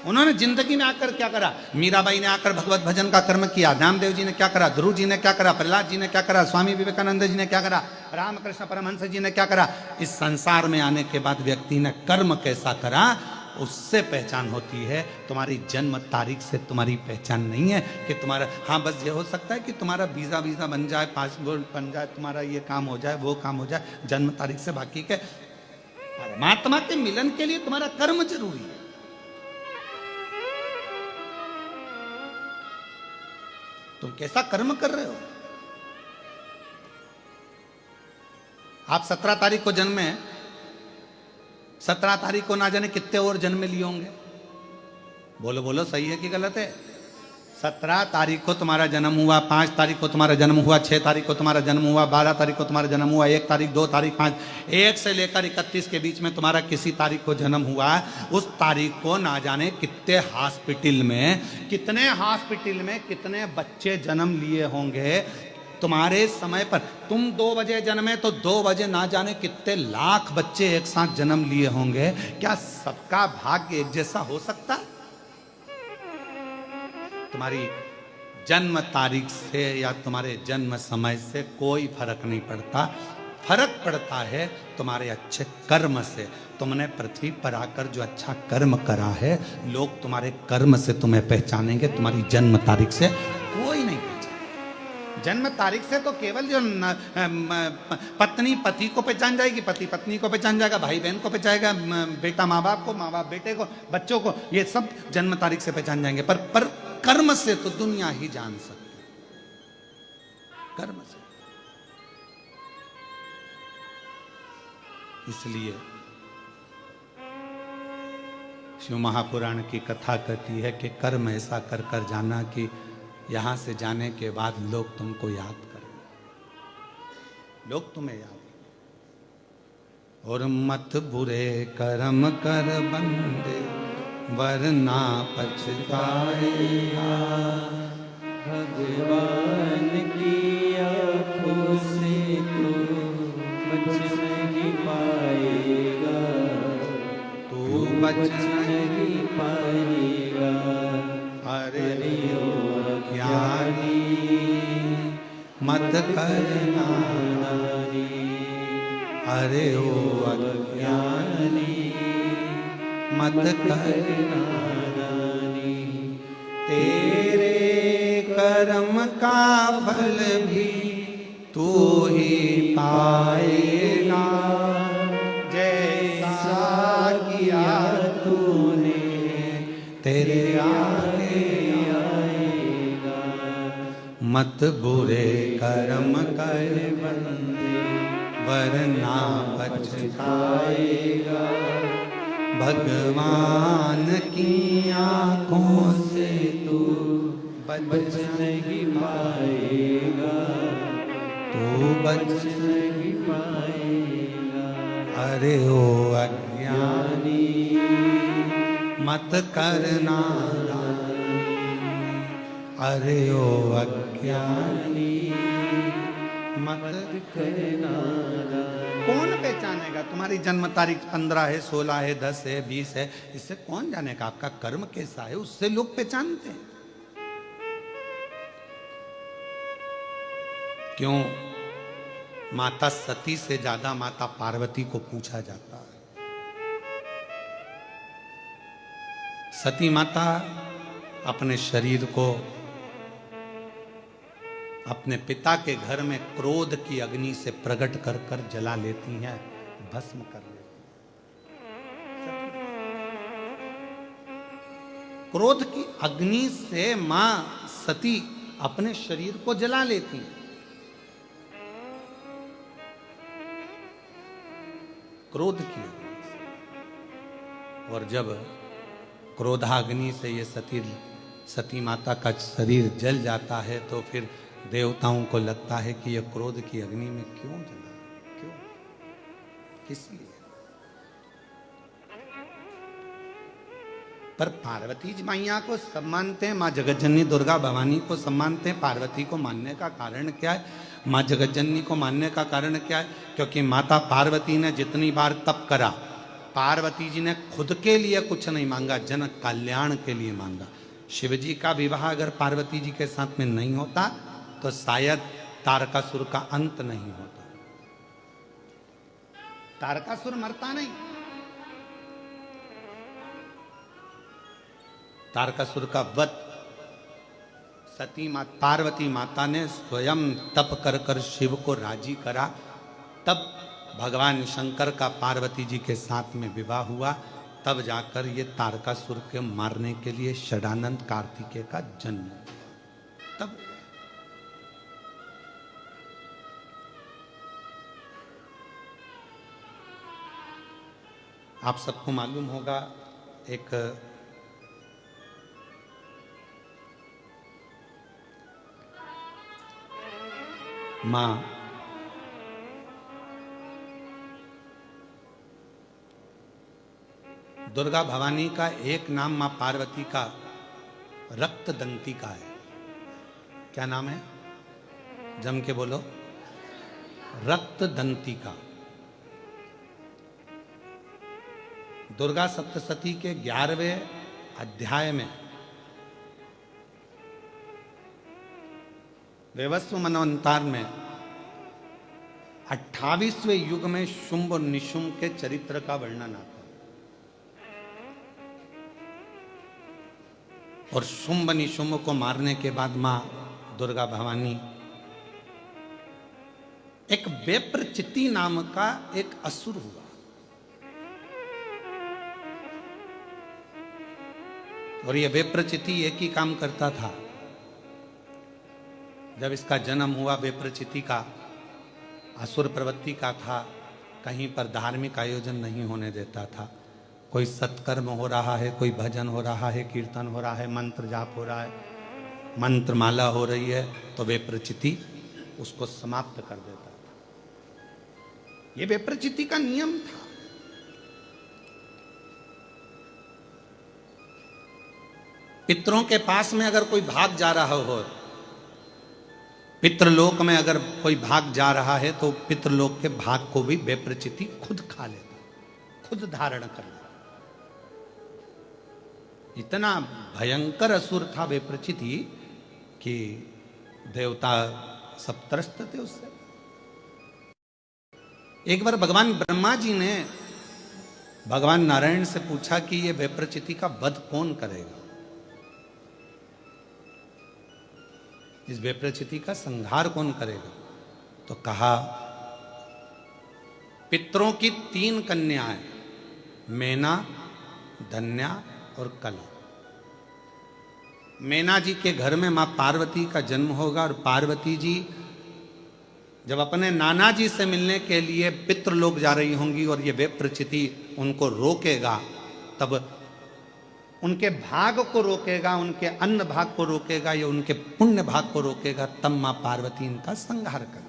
उन्होंने जिंदगी में आकर क्या करा? मीराबाई ने आकर भगवत भजन का कर्म किया, नामदेव जी ने क्या करा, ध्रुव जी ने क्या करा, प्रहलाद जी ने क्या करा, स्वामी विवेकानंद जी ने क्या करा, रामकृष्ण परमहंस जी ने क्या करा। इस संसार में आने के बाद व्यक्ति ने कर्म कैसा करा, उससे पहचान होती है। तुम्हारी जन्म तारीख से तुम्हारी पहचान नहीं है कि तुम्हारा, हाँ बस ये हो सकता है कि तुम्हारा वीजा बन जाए, पासपोर्ट बन जाए, तुम्हारा ये काम हो जाए, वो काम हो जाए जन्म तारीख से। बाकी के परमात्मा के मिलन के लिए तुम्हारा कर्म जरूरी है। तुम कैसा कर्म कर रहे हो? आप 17 तारीख को जन्मे, 17 तारीख को ना जाने कितने और जन्म लिए होंगे। बोलो बोलो, सही है कि गलत है? 17 तारीख को तुम्हारा जन्म हुआ, 5 तारीख को तुम्हारा जन्म हुआ, 6 तारीख को तुम्हारा जन्म हुआ, 12 तारीख को तुम्हारा जन्म हुआ, 1 तारीख, 2 तारीख, 5, 1 से लेकर 31 के बीच में तुम्हारा किसी तारीख को जन्म हुआ। उस तारीख को ना जाने कितने हॉस्पिटल में कितने बच्चे जन्म लिए होंगे तुम्हारे समय पर। तुम 2 बजे जन्मे तो 2 बजे ना जाने कितने लाख बच्चे एक साथ जन्म लिए होंगे। क्या सबका भाग्य एक जैसा हो सकता है? तुम्हारी जन्म तारीख से या तुम्हारे जन्म समय से कोई फर्क नहीं पड़ता। फर्क पड़ता है तुम्हारे अच्छे कर्म से। तुमने पृथ्वी पर आकर जो अच्छा कर्म करा है, लोग तुम्हारे कर्म से तुम्हें पहचानेंगे, तुम्हारी जन्म तारीख से कोई नहीं पहचानेगा। जन्म तारीख से तो केवल जो पत्नी पति को पहचान जाएगी, पति पत्नी को पहचान जाएगा, भाई बहन को पहचानेगा, बेटा माँ बाप को, माँ बाप बेटे को, बच्चों को, ये सब जन्म तारीख से पहचान जाएंगे। पर कर्म से तो दुनिया ही जान सकती है, कर्म से। इसलिए शिव महापुराण की कथा कहती है कि कर्म ऐसा कर कर जाना कि यहां से जाने के बाद लोग तुमको याद करें, लोग तुम्हें याद। और मत बुरे कर्म कर बंदे वरना पछताएगा, भगवान की आँखों से तू बच नहीं पाएगा, तू बच नहीं पाएगा। मत करना अरे ओ अज्ञानी मत करना तेरे कर्म का फल भी तू ही पाएगा जैसा किया तूने तेरे आगे आएगा मत बुरे कर्म कर बंदे वरना पछताएगा भगवान की आंखों से तू बच नहीं पाएगा तू बच नहीं पाएगा अरे ओ अज्ञानी मत करना अरे ओ अज्ञानी मत करना कौन पहचानेगा तुम्हारी जन्म तारीख 15 है 16 है 10 है 20 है इससे कौन जानेगा आपका कर्म कैसा है उससे लोग पहचानते हैं क्यों माता सती से ज्यादा माता पार्वती को पूछा जाता है सती माता अपने शरीर को अपने पिता के घर में क्रोध की अग्नि से प्रकट कर कर जला लेती हैं भस्म कर लेती क्रोध की अग्नि से मां सती अपने शरीर को जला लेती हैं क्रोध की अग्नि से और जब क्रोधाग्नि से ये सती माता का शरीर जल जाता है तो फिर देवताओं को लगता है कि यह क्रोध की अग्नि में क्यों जला क्यों किस लिए पर पार्वती जी मैया को सब मानते हैं मां जगतजननी दुर्गा भवानी को सब मानते हैं पार्वती को मानने का कारण क्या है मां जगतजननी को मानने का कारण क्या है क्योंकि माता पार्वती ने जितनी बार तप करा पार्वती जी ने खुद के लिए कुछ नहीं मांगा जन कल्याण के लिए मांगा शिवजी का विवाह अगर पार्वती जी के साथ में नहीं होता तो शायद तारकासुर का अंत नहीं होता तारकासुर मरता नहीं तारकासुर का वध सती पार्वती माता ने स्वयं तप कर कर शिव को राजी करा तब भगवान शंकर का पार्वती जी के साथ में विवाह हुआ तब जाकर ये तारकासुर के मारने के लिए षडानंद कार्तिकेय का जन्म हुआ तब आप सबको मालूम होगा एक मां दुर्गा भवानी का एक नाम मां पार्वती का रक्तदंती का है क्या नाम है जम के बोलो रक्तदंती का दुर्गा सप्तशती के 11वें अध्याय में वैवस्व मनवंतर में 28वें युग में शुंभ और निशुंभ के चरित्र का वर्णन आता है और शुंभ निशुंभ को मारने के बाद मां दुर्गा भवानी एक वेप्रचिति नाम का एक असुर हुआ और यह वेप्रचिति एक ही काम करता था जब इसका जन्म हुआ वेप्रचिति का असुर प्रवृत्ति का था कहीं पर धार्मिक आयोजन नहीं होने देता था कोई सत्कर्म हो रहा है कोई भजन हो रहा है कीर्तन हो रहा है मंत्र जाप हो रहा है मंत्र माला हो रही है तो वेप्रचिति उसको समाप्त कर देता था ये वेप्रचिति का नियम था पितरों के पास में अगर कोई भाग जा रहा हो पितृलोक में अगर कोई भाग जा रहा है तो पितृलोक के भाग को भी वेप्रचिति खुद खा लेता खुद धारण कर लेता इतना भयंकर असुर था वेप्रचिति कि देवता सब त्रस्त थे उससे। एक बार भगवान ब्रह्मा जी ने भगवान नारायण से पूछा कि ये विप्रचिति का वध कौन करेगा, इस विप्रचिति का संहार कौन करेगा। तो कहा पितरों की 3 कन्याएं, मैना, धन्या और कला। मैना जी के घर में मां पार्वती का जन्म होगा और पार्वती जी जब अपने नाना जी से मिलने के लिए पितृलोक जा रही होंगी और ये विप्रचिति उनको रोकेगा, तब उनके भाग को रोकेगा, उनके अन्न भाग को रोकेगा या उनके पुण्य भाग को रोकेगा, तब मां पार्वती इनका संहार करे।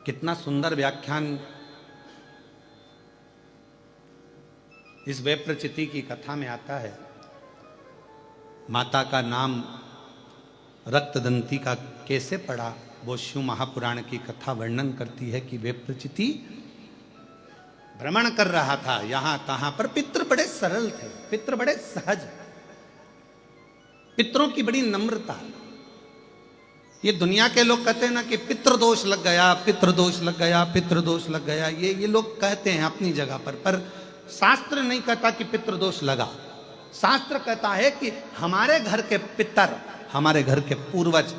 कितना सुंदर व्याख्यान इस विप्रचिति की कथा में आता है। माता का नाम रक्तदंती का कैसे पड़ा, वो शिव महापुराण की कथा वर्णन करती है कि विप्रचिति भ्रमण कर रहा था यहां तहां पर। पितृ बड़े सरल थे, पितृ बड़े सहज, पितरों की बड़ी नम्रता। ये दुनिया के लोग कहते हैं ना कि पितृदोष लग गया, पितृदोष लग गया, पितृदोष लग गया, ये लोग कहते हैं अपनी जगह पर शास्त्र नहीं कहता कि पितृदोष लगा। शास्त्र कहता है कि हमारे घर के पितर, हमारे घर के पूर्वज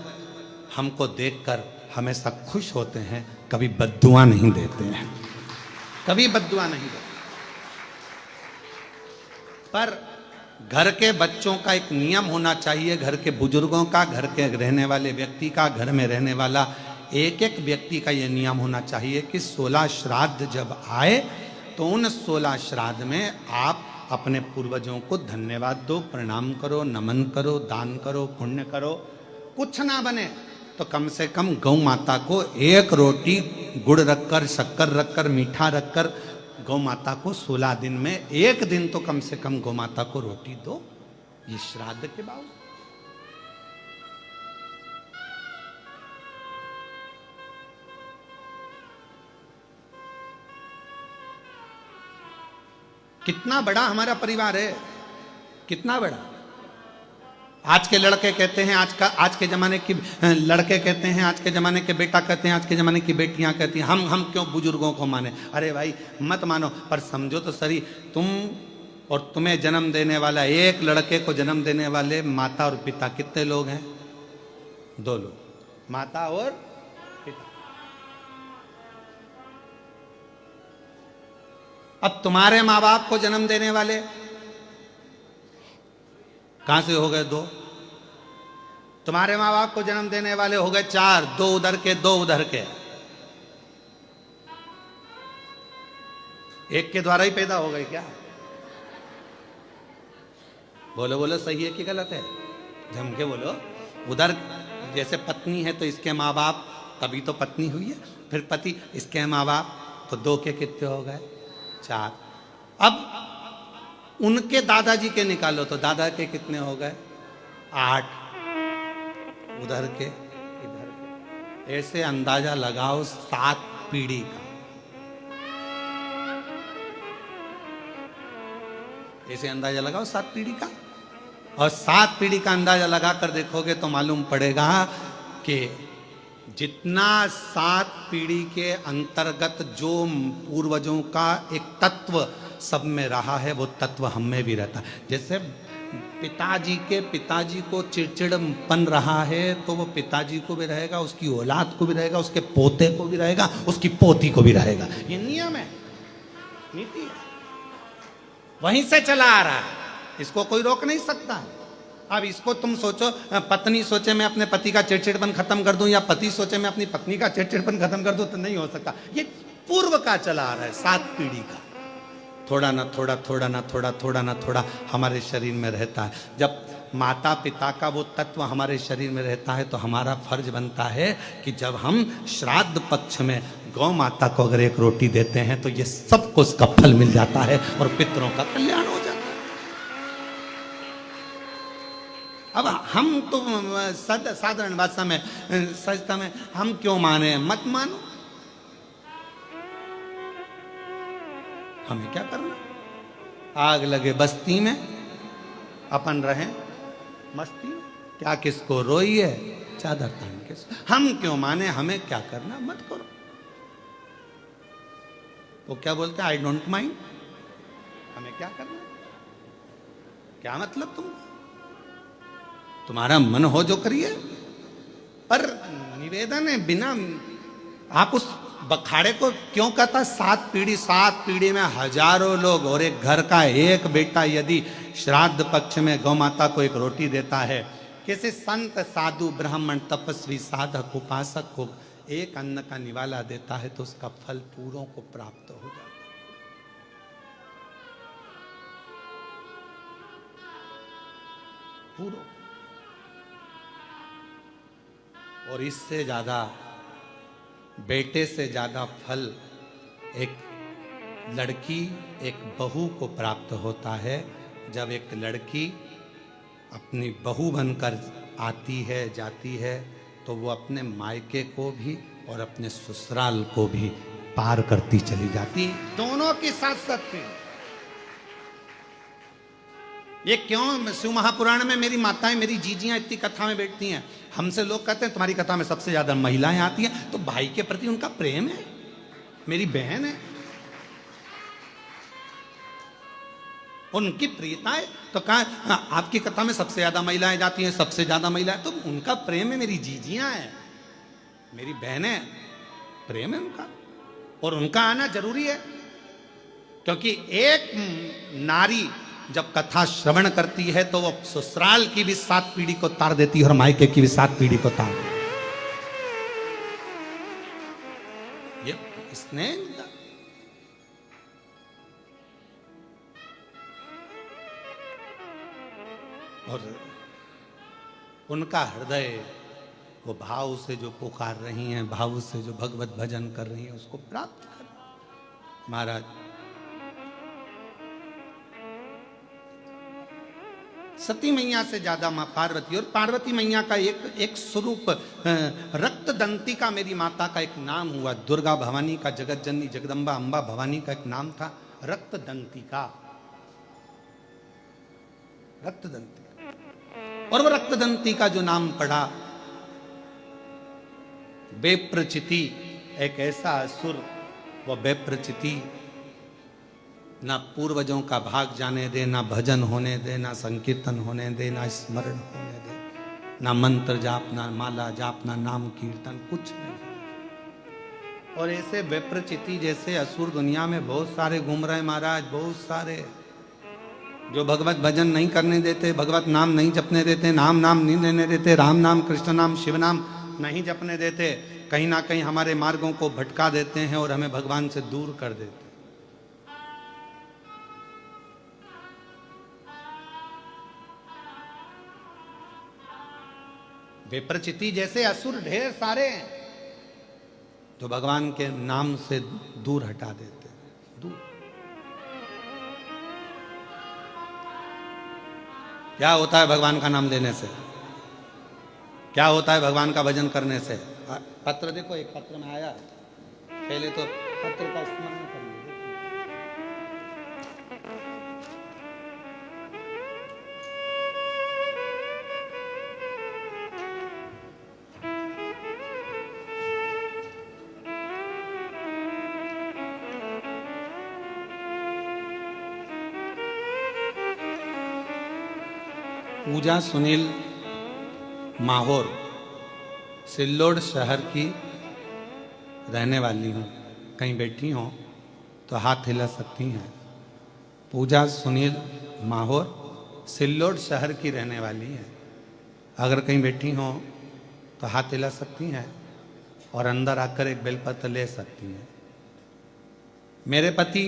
हमको देखकर हमेशा खुश होते हैं, कभी बद्दुआ नहीं देते हैं, कभी बद्दुआ नहीं देते। पर घर के बच्चों का एक नियम होना चाहिए, घर के बुजुर्गों का, घर के रहने वाले व्यक्ति का, घर में रहने वाला एक एक व्यक्ति का यह नियम होना चाहिए कि 16 श्राद्ध जब आए तो उन 16 श्राद्ध में आप अपने पूर्वजों को धन्यवाद दो, प्रणाम करो, नमन करो, दान करो, पुण्य करो। कुछ ना बने तो कम से कम गौ माता को एक रोटी गुड़ रखकर, शक्कर रखकर, मीठा रखकर गौ माता को 16 दिन में एक दिन तो कम से कम गौ माता को रोटी दो। ये श्राद्ध के बावजूद कितना बड़ा हमारा परिवार है, कितना बड़ा। आज के लड़के कहते हैं, आज के जमाने की लड़के कहते हैं, आज के जमाने के बेटा कहते हैं, आज के जमाने की बेटियां कहती हैं हम क्यों बुजुर्गों को माने। अरे भाई मत मानो, पर समझो तो सही, तुम और तुम्हें जन्म देने वाला, एक लड़के को जन्म देने वाले माता और पिता कितने लोग हैं? 2 लोग, माता और पिता। अब तुम्हारे माँ बाप को जन्म देने वाले कहां से हो गए? 2। तुम्हारे माँ बाप को जन्म देने वाले हो गए 4, 2 उधर के, 2 उधर के। एक के द्वारा ही पैदा हो गए क्या? बोलो बोलो, सही है कि गलत है? जम के बोलो। उधर जैसे पत्नी है तो इसके माँ बाप, तभी तो पत्नी हुई है, फिर पति, इसके माँ बाप, तो 2 के कितने हो गए? 4। अब उनके दादाजी के निकालो तो दादा के कितने हो गए? 8। उधर के, इधर के, ऐसे अंदाजा लगाओ 7 पीढ़ी का। ऐसे अंदाजा लगाओ 7 पीढ़ी का, और 7 पीढ़ी का अंदाजा लगा कर देखोगे तो मालूम पड़ेगा कि जितना 7 पीढ़ी के अंतर्गत जो पूर्वजों का एक तत्व सब में रहा है, वो तत्व हम में भी रहता है। जैसे पिताजी को चिड़चिड़पन रहा है तो वो पिताजी को भी रहेगा, उसकी औलाद को भी रहेगा, उसके पोते को भी रहेगा, उसकी पोती को भी रहेगा। ये नियम है, नीति है, वहीं से चला आ रहा है, इसको कोई रोक नहीं सकता है। अब इसको तुम सोचो, पत्नी सोचे मैं अपने पति का चिड़चिड़पन खत्म कर दूं, या पति सोचे मैं अपनी पत्नी का चिड़चिड़पन खत्म कर दूं, तो नहीं हो सकता। ये पूर्व का चला आ रहा है, 7 पीढ़ी का। थोड़ा ना थोड़ा, थोड़ा ना थोड़ा, थोड़ा ना थोड़ा हमारे शरीर में रहता है। जब माता पिता का वो तत्व हमारे शरीर में रहता है तो हमारा फर्ज बनता है कि जब हम श्राद्ध पक्ष में गौ माता को अगर एक रोटी देते हैं तो ये सबको उसका फल मिल जाता है और पितरों का कल्याण हो जाता है। अब हम तो साधारण भाषा में, सजता में, हम क्यों माने? मत मानो, हमें क्या करना? आग लगे बस्ती में, अपन रहें मस्ती में। क्या किसको रोई है, चादर तान के हम क्यों माने, हमें क्या करना, मत करो। वो क्या बोलते हैं, आई डोंट माइंड, हमें क्या करना, क्या मतलब तुम्हारा मन हो जो करिए। पर निवेदन है, बिना आप उस बखाड़े को क्यों कहता, 7 पीढ़ी में हजारों लोग और एक घर का एक बेटा यदि श्राद्ध पक्ष में गौ माता को एक रोटी देता है, किसी संत साधु ब्राह्मण तपस्वी साधक उपासक को एक अन्न का निवाला देता है तो उसका फल पूरों को प्राप्त हो जाता है। पूरों। और इससे ज्यादा, बेटे से ज्यादा फल एक लड़की, एक बहू को प्राप्त होता है। जब एक लड़की अपनी बहू बनकर आती है, जाती है, तो वो अपने मायके को भी और अपने ससुराल को भी पार करती चली जाती, दोनों के साथ साथ में। ये क्यों शिव महापुराण में मेरी माताएं, मेरी जीजियां इतनी कथा में बैठती हैं, हमसे लोग कहते हैं तुम्हारी कथा में सबसे ज्यादा महिलाएं आती हैं, तो भाई के प्रति उनका प्रेम है, मेरी बहन है, उनकी प्रियता है। तो कहा आपकी कथा में सबसे ज्यादा महिलाएं जाती हैं, सबसे ज्यादा महिलाएं, तो उनका प्रेम है, मेरी जीजियां हैं, मेरी बहन है, प्रेम है उनका, और उनका आना जरूरी है। क्योंकि एक नारी जब कथा श्रवण करती है तो वो ससुराल की भी 7 पीढ़ी को तार देती है और मायके की भी 7 पीढ़ी को तार देती है। ये इसने और उनका हृदय वो भाव से जो पुकार रही हैं, भाव से जो भगवत भजन कर रही हैं, उसको प्राप्त कर। महाराज सती मैया से ज्यादा मां पार्वती, और पार्वती मैया का एक स्वरूप रक्त दंती का मेरी माता का एक नाम हुआ। दुर्गा भवानी का, जगत जननी जगदम्बा अंबा भवानी का एक नाम था रक्त दंती का, रक्त दंती। और वो रक्त दंती का जो नाम पढ़ा, बेप्रचिति, एक ऐसा असुर, वो बेप्रचिति ना पूर्वजों का भाग जाने दे, ना भजन होने दे, ना संकीर्तन होने दे, ना स्मरण होने दे, ना मंत्र जाप, ना माला जाप, ना नाम कीर्तन, कुछ नहीं। और ऐसे विप्रचिति जैसे असुर दुनिया में बहुत सारे घूम रहे महाराज, बहुत सारे, जो भगवत भजन नहीं करने देते, भगवत नाम नहीं जपने देते, नाम नहीं लेने देते, राम नाम, कृष्ण नाम, शिव नाम नहीं जपने देते, कहीं ना कहीं हमारे मार्गों को भटका देते हैं और हमें भगवान से दूर कर देते। विप्रचिति जैसे असुर ढेर सारे हैं तो भगवान के नाम से दूर हटा देते, दूर। क्या होता है भगवान का नाम लेने से, क्या होता है भगवान का भजन करने से? पत्र देखो, एक पत्र में आया, पहले तो पत्र का स्मरण करिए। पूजा सुनील माहौर, सिल्लोड शहर की रहने वाली हूँ, कहीं बैठी हो तो हाथ हिला सकती हैं। पूजा सुनील माहौर सिल्लोड शहर की रहने वाली है, अगर कहीं बैठी हो तो हाथ हिला सकती हैं और अंदर आकर एक बेलपत्र ले सकती हैं। मेरे पति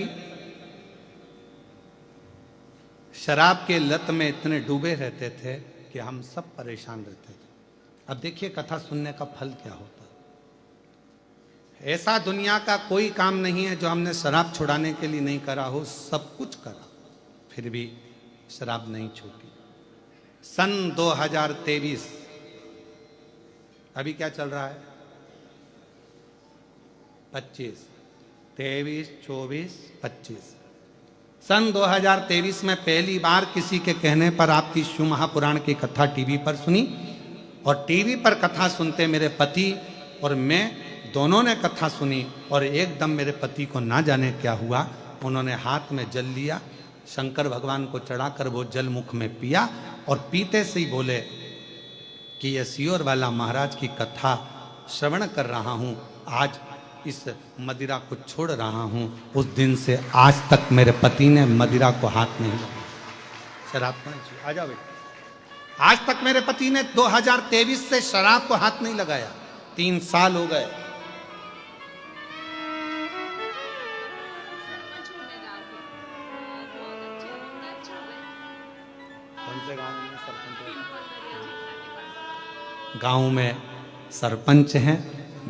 शराब के लत में इतने डूबे रहते थे कि हम सब परेशान रहते थे। अब देखिए कथा सुनने का फल क्या होता। ऐसा दुनिया का कोई काम नहीं है जो हमने शराब छुड़ाने के लिए नहीं करा हो, सब कुछ करा, फिर भी शराब नहीं छूटी। सन 2023, अभी क्या चल रहा है, 25, 23, 24, 25, सन 2023 में पहली बार किसी के कहने पर आपकी शिव महापुराण की कथा टीवी पर सुनी, और टीवी पर कथा सुनते मेरे पति और मैं दोनों ने कथा सुनी, और एकदम मेरे पति को ना जाने क्या हुआ, उन्होंने हाथ में जल लिया, शंकर भगवान को चढ़ाकर वो जल मुख में पिया, और पीते से ही बोले कि ये सियोर वाला महाराज की कथा श्रवण कर रहा हूँ, आज इस मदिरा को छोड़ रहा हूँ। उस दिन से आज तक मेरे पति ने मदिरा को हाथ नहीं लगाया। शराब को नहीं छुआ। आ जाओ बेटा। आज तक मेरे पति ने 2023 से शराब को हाथ नहीं लगाया। 3 साल हो गए। गांव में सरपंच हैं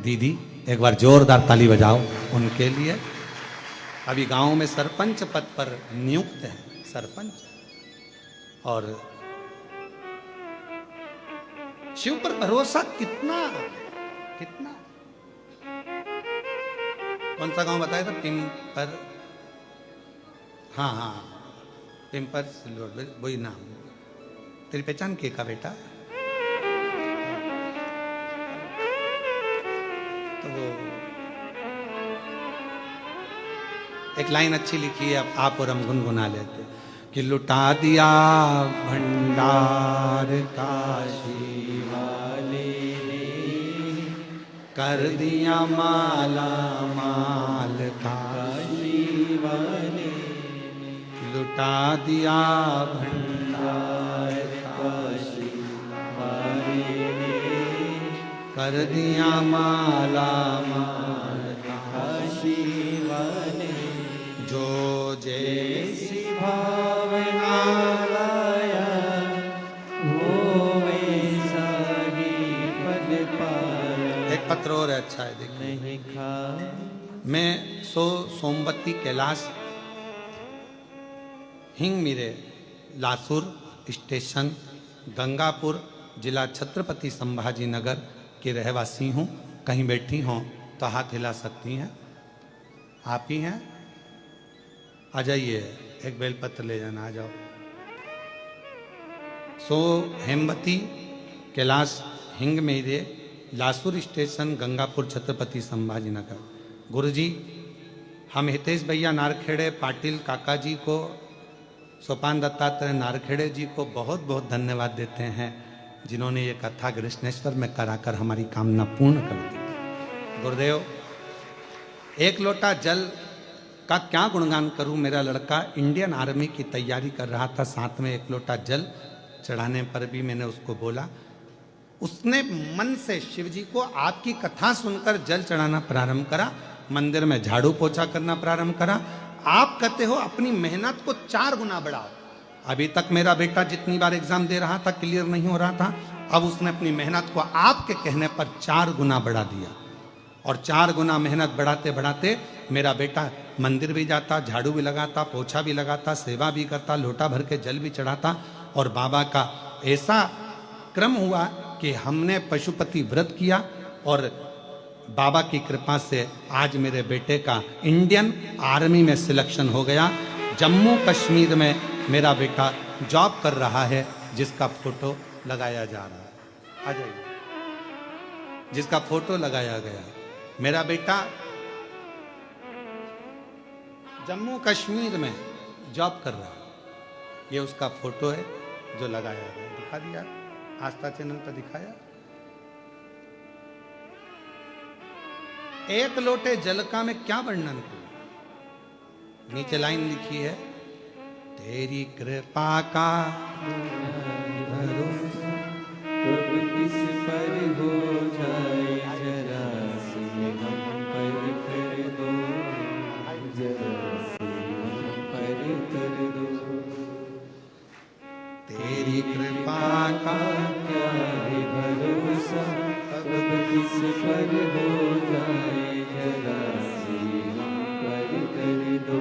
दीदी, एक बार जोरदार ताली बजाओ उनके लिए। अभी गांव में सरपंच पद पर नियुक्त है सरपंच, और शिव पर भरोसा कितना कितना। कौन सा गांव बताया था? पिंपर, हाँ हाँ पिंपर वही नाम। तेरी पहचान के का बेटा? तो वो एक लाइन अच्छी लिखी है, आप और हम गुनगुना लेते कि लुटा दिया भंडार काशी वाले ने, कर दिया माला माल काशी वाले ने, लुटा दिया भंडार काशी वाले ने, कर दिया माला माल काशी वाले, जो जैसी भावना लाया वो वैसा ही फल पाया। एक पत्र और है, अच्छा है, देखिए। नहीं खा मैं सोमवती कैलाश हिंग मिरे लासुर स्टेशन गंगापुर जिला छत्रपति संभाजी नगर की रहवासी हूँ। कहीं बैठी हों तो हाथ हिला सकती हैं। आप ही हैं? आ जाइए, एक बेलपत्र ले जाना, आ जाओ। हेमवती कैलाश हिंग मेरे लासुर स्टेशन गंगापुर छत्रपति संभाजी नगर। गुरुजी, हम हितेश भैया नारखेड़े पाटिल काका जी को, सोपान दत्तात्रेय नारखेड़े जी को बहुत बहुत धन्यवाद देते हैं, जिन्होंने ये कथा कृष्णेश्वर में कराकर हमारी कामना पूर्ण कर दी। गुरुदेव, एक लोटा जल का क्या गुणगान करूं। मेरा लड़का इंडियन आर्मी की तैयारी कर रहा था, साथ में एक लोटा जल चढ़ाने पर भी मैंने उसको बोला, उसने मन से शिव जी को आपकी कथा सुनकर जल चढ़ाना प्रारंभ करा, मंदिर में झाड़ू पोछा करना प्रारंभ करा। आप कहते हो अपनी मेहनत को 4 गुना बढ़ाओ। अभी तक मेरा बेटा जितनी बार एग्जाम दे रहा था क्लियर नहीं हो रहा था, अब उसने अपनी मेहनत को आपके कहने पर 4 गुना बढ़ा दिया, और 4 गुना मेहनत बढ़ाते बढ़ाते मेरा बेटा मंदिर भी जाता, झाड़ू भी लगाता, पोछा भी लगाता, सेवा भी करता, लोटा भर के जल भी चढ़ाता। और बाबा का ऐसा क्रम हुआ कि हमने पशुपति व्रत किया, और बाबा की कृपा से आज मेरे बेटे का इंडियन आर्मी में सिलेक्शन हो गया। जम्मू कश्मीर में मेरा बेटा जॉब कर रहा है, जिसका फोटो लगाया जा रहा है। आ जाइए, जिसका फोटो लगाया गया। मेरा बेटा जम्मू कश्मीर में जॉब कर रहा है, ये उसका फोटो है जो लगाया गया। दिखा दिया, आस्था चैनल पर दिखाया। एक लोटे जल का मैं क्या वर्णन करूं। नीचे लाइन लिखी है, तेरी कृपा का भरोसा कब किस पर हो जाए, जरा सी हम पर कर दो, जरा सी हम पर कर दो। तेरी कृपा का क्या है भरोसा, कब किस पर हो जाए, जरा सी हम पर कर दो,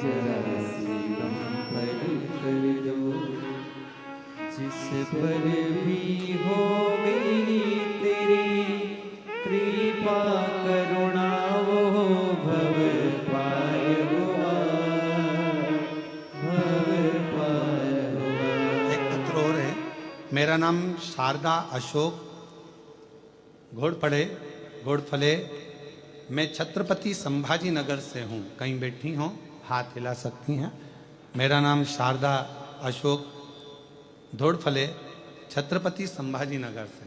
जरा सी हम पर कर दो। जिस पर भी हो मेरी तेरी कृपा करुणा, वो भव पार हुआ। नाम शारदा अशोक घोड़फले। मैं छत्रपति संभाजी नगर से हूँ। कहीं बैठी हों, हाथ हिला सकती हैं। मेरा नाम शारदा अशोक घोड़फले, छत्रपति संभाजी नगर से।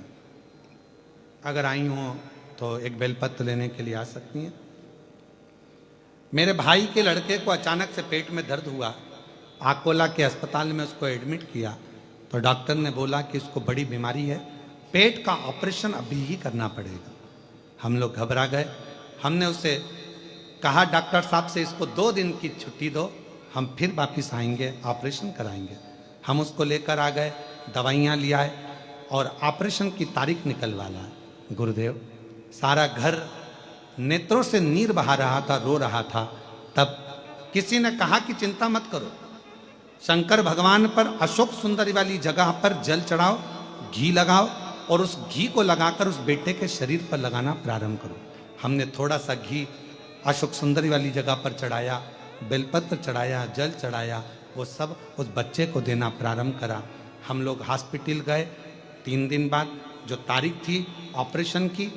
अगर आई हों तो एक बेलपत्र लेने के लिए आ सकती हैं। मेरे भाई के लड़के को अचानक से पेट में दर्द हुआ, आकोला के अस्पताल में उसको एडमिट किया तो डॉक्टर ने बोला कि इसको बड़ी बीमारी है, पेट का ऑपरेशन अभी ही करना पड़ेगा। हम लोग घबरा गए। हमने उसे कहा डॉक्टर साहब से इसको 2 दिन की छुट्टी दो, हम फिर वापस आएंगे, ऑपरेशन कराएंगे। हम उसको लेकर आ गए, दवाइयाँ ले आए और ऑपरेशन की तारीख निकलवा लाए। गुरुदेव, सारा घर नेत्रों से नीर बहा रहा था, रो रहा था। तब किसी ने कहा कि चिंता मत करो, शंकर भगवान पर अशोक सुंदरी वाली जगह पर जल चढ़ाओ, घी लगाओ और उस घी को लगाकर उस बेटे के शरीर पर लगाना प्रारंभ करो। हमने थोड़ा सा घी अशोक सुंदरी वाली जगह पर चढ़ाया, बेलपत्र चढ़ाया, जल चढ़ाया, वो सब उस बच्चे को देना प्रारंभ करा। हम लोग हॉस्पिटल गए। 3 दिन बाद जो तारीख थी ऑपरेशन की,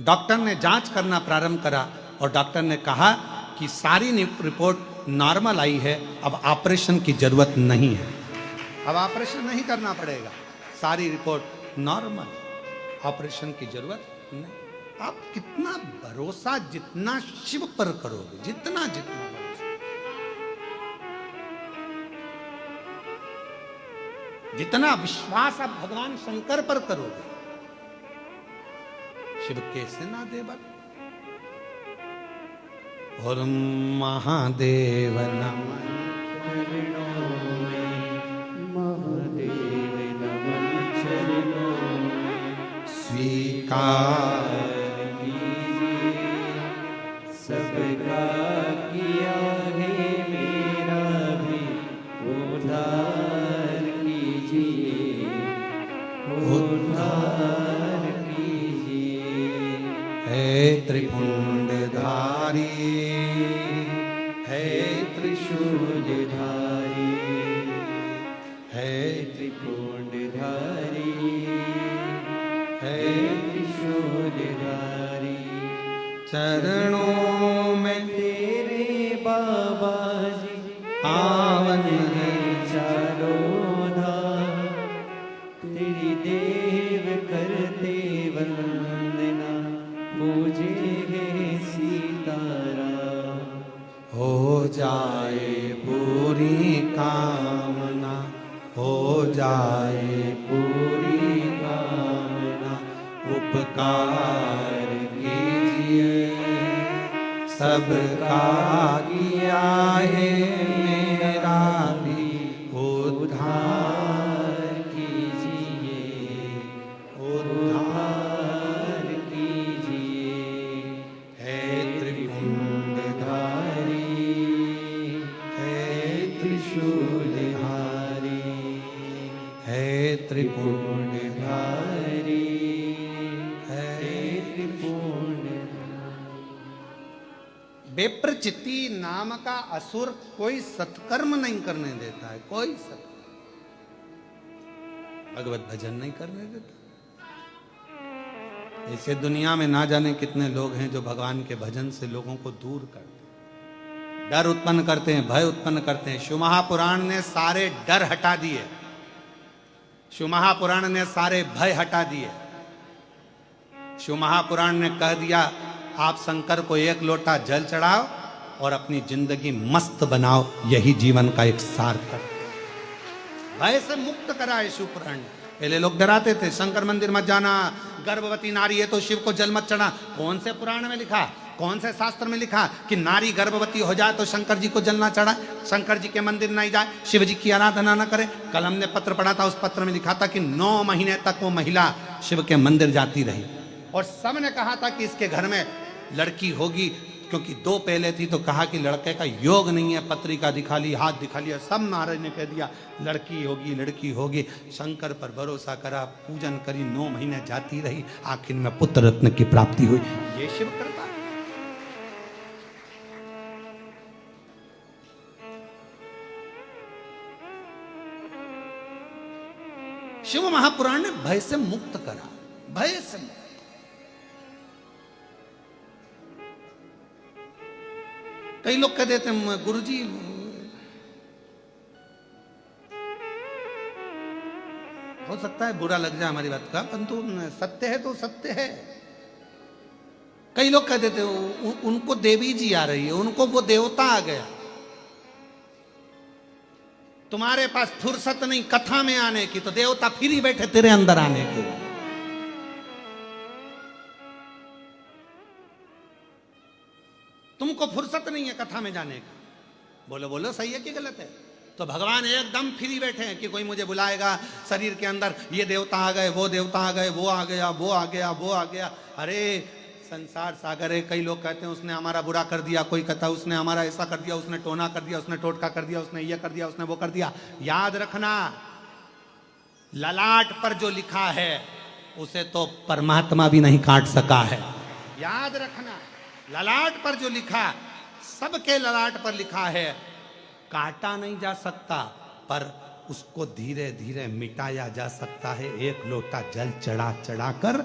डॉक्टर ने जांच करना प्रारंभ करा और डॉक्टर ने कहा कि सारी रिपोर्ट नॉर्मल आई है, अब ऑपरेशन की जरूरत नहीं है, अब ऑपरेशन नहीं करना पड़ेगा, सारी रिपोर्ट नॉर्मल, ऑपरेशन की जरूरत नहीं। आप कितना भरोसा जितना शिव पर करोगे, जितना जितना भरोसा, जितना विश्वास आप भगवान शंकर पर करोगे, शिव कैसे ना दे बल। और महादेव नमः चरणों में, महादेव नमन चरणों में, स्वीकार कीजिए सबका किया है मेरा भी उद्धार कीजिए, उद्धार कीजिए। है त्रिपुंडधारी, है त्रिशूलधारी, है त्रिपुंडधारी, है त्रिशूलधारी। चरणों में तेरे बाबा जी पावन है चारों धाम, तेरी देव करते वंदना, पूजे है सीताराम। हो जाए पूरी कामना, हो जाए पूरी कामना, उपकार कीजिए सबका किया है मेरा भी उद्धार कीजिए, उद्धार कीजिए। है त्रिपुंडधारी, है त्रिशूलधारी, है त्रिपुंडधारी, है त्रिपुंडधारी। बेप्रचिति नाम का असुर कोई सत्कर्म नहीं करने देता है, कोई सत्कर्म, भगवत भजन नहीं करने देता। ऐसे दुनिया में ना जाने कितने लोग हैं जो भगवान के भजन से लोगों को दूर करते हैं, डर उत्पन्न करते हैं, भय उत्पन्न करते हैं। शिव महापुराण ने सारे डर हटा दिए, शिव महापुराण ने सारे भय हटा दिए। शिव महापुराण ने कह दिया आप शंकर को 1 लोटा जल चढ़ाओ और अपनी जिंदगी मस्त बनाओ, यही जीवन का एक सार्थक। भय से मुक्त करा है शिव पुराण ने। पहले लोग डराते थे, शंकर मंदिर मत जाना, गर्भवती नारी है तो शिव को जल मत चढ़ा। कौन से पुराण में लिखा, कौन से शास्त्र में लिखा कि नारी गर्भवती हो जाए तो शंकर जी को जल ना चढ़ाए, शंकर जी के मंदिर नहीं जाए, शिव जी की आराधना ना करे? कल हमने पत्र पढ़ा था, उस पत्र में लिखा था कि 9 महीने तक वो महिला शिव के मंदिर जाती रही और सब ने कहा था कि इसके घर में लड़की होगी, क्योंकि 2 पहले थी तो कहा कि लड़के का योग नहीं है, पत्रिका दिखा ली, हाथ दिखा लिया, सब महाराज ने कह दिया लड़की होगी, लड़की होगी। शंकर पर भरोसा करा, पूजन करी, 9 महीने जाती रही, आखिर में पुत्र रत्न की प्राप्ति हुई। ये शिव कृपा। शिव महापुराण ने भय से मुक्त करा, भय से मुक्त। कई लोग कह देते हैं गुरुजी हो सकता है बुरा लग जाए हमारी बात का, परंतु सत्य है तो सत्य है। कई लोग कह देते उनको देवी जी आ रही है, उनको वो देवता आ गया। तुम्हारे पास फुर्सत नहीं कथा में आने की, तो देवता फिर ही बैठे तेरे अंदर आने के। तुमको फुर्सत नहीं है कथा में जाने का। बोलो बोलो सही है कि गलत है? तो भगवान एकदम फ्री बैठे हैं कि कोई मुझे बुलाएगा, शरीर के अंदर ये देवता आ गए, वो देवता आ गए, वो आ गया, वो आ गया, वो आ गया। अरे संसार सागर है। कई लोग कहते हैं उसने हमारा बुरा कर दिया, कोई कहता है उसने हमारा ऐसा कर दिया, उसने टोना कर दिया, उसने टोटका कर दिया, उसने ये कर दिया, उसने वो कर दिया। याद रखना, ललाट पर जो लिखा है उसे तो परमात्मा भी नहीं काट सका है। याद रखना, ललाट पर जो लिखा, सबके ललाट पर लिखा है, काटा नहीं जा सकता, पर उसको धीरे धीरे मिटाया जा सकता है। एक लोटा जल चढ़ा चढ़ा कर,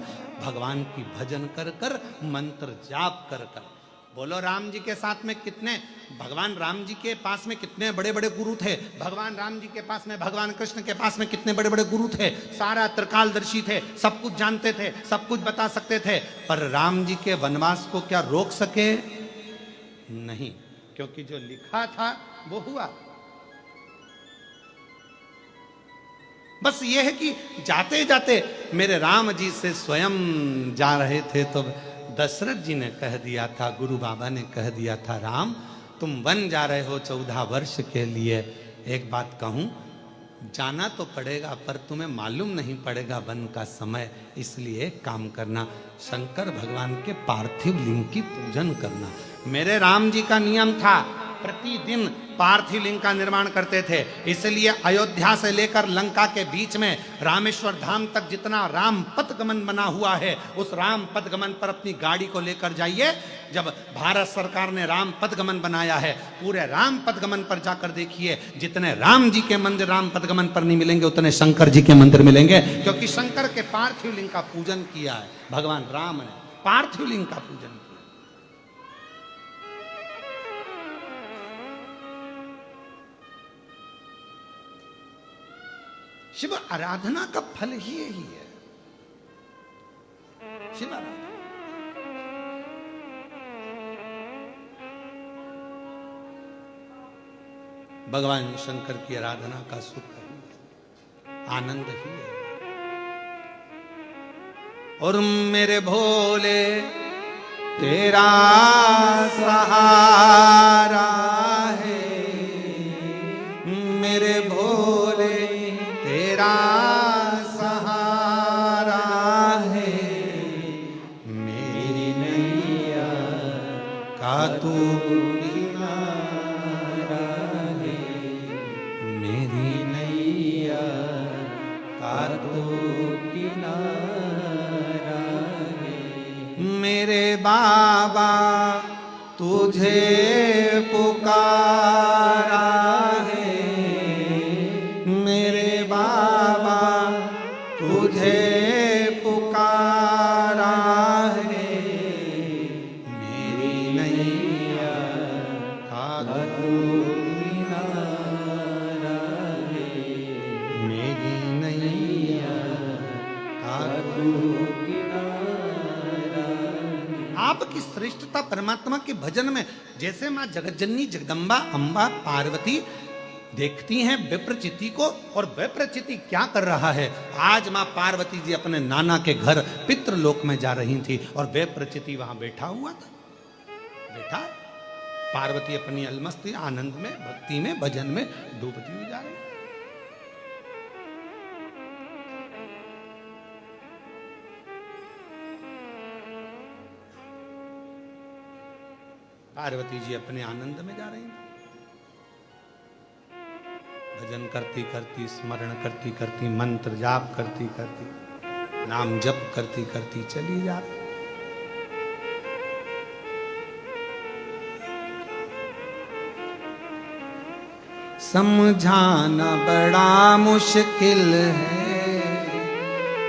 भगवान की भजन कर कर, मंत्र जाप कर कर। बोलो राम जी के साथ में कितने, भगवान राम जी के पास में कितने बड़े बड़े गुरु थे। भगवान राम जी के पास में, भगवान कृष्ण के पास में कितने बड़े बड़े गुरु थे। सारा त्रिकालदर्शी थे, सब कुछ जानते थे, सब कुछ बता सकते थे। पर राम जी के वनवास को क्या रोक सके? नहीं, क्योंकि जो लिखा था वो हुआ। बस ये है कि जाते जाते मेरे राम जी से स्वयं जा रहे थे तो दशरथ जी ने कह दिया था, गुरु बाबा ने कह दिया था, राम तुम वन जा रहे हो 14 वर्ष के लिए। एक बात कहूं, जाना तो पड़ेगा पर तुम्हें मालूम नहीं पड़ेगा वन का समय। इसलिए काम करना, शंकर भगवान के पार्थिव लिंग की पूजन करना। मेरे राम जी का नियम था, प्रतिदिन पार्थिव लिंग का निर्माण करते थे। इसलिए अयोध्या से लेकर लंका के बीच में रामेश्वर धाम तक जितना राम पथगमन बना हुआ है, उस राम पथगमन पर अपनी गाड़ी को लेकर जाइए। जब भारत सरकार ने राम पथगमन बनाया है, पूरे राम पथगमन पर जाकर देखिए, जितने राम जी के मंदिर राम पथगमन पर नहीं मिलेंगे, उतने शंकर जी के मंदिर मिलेंगे। क्योंकि शंकर के पार्थिव लिंग का पूजन किया है भगवान राम ने, पार्थिव लिंग का पूजन किया। शिव आराधना का फल ही यही है, शिव आराधना। भगवान शंकर की आराधना का सुख आनंद ही है। और मेरे भोले तेरा सहारा है, मेरे भोले तेरा सहारा है, मेरी नैया का तू किनारा है, मेरी नैया का तू किनारा है। मेरे बाबा तुझे पुकारा है, मेरे बाबा तुझे पुकारा है, मेरी नैया का तू किनारा है, मेरी नैया का तू किनारा है। आपकी श्रेष्ठता परमात्मा के भजन में, जैसे मां जगतजननी जगदम्बा अम्बा पार्वती देखती हैं विप्रचिति को, और विप्रचिति क्या कर रहा है। आज मां पार्वती जी अपने नाना के घर पितृलोक में जा रही थी और विप्रचिति वहां बैठा हुआ था। बैठा, पार्वती अपनी अलमस्ती आनंद में, भक्ति में, भजन में डूबती हुई जा रही। पार्वती जी अपने आनंद में जा रही थी, भजन करती करती, स्मरण करती करती, मंत्र जाप करती करती, नाम जप करती करती चली जा रही। समझाना बड़ा मुश्किल है,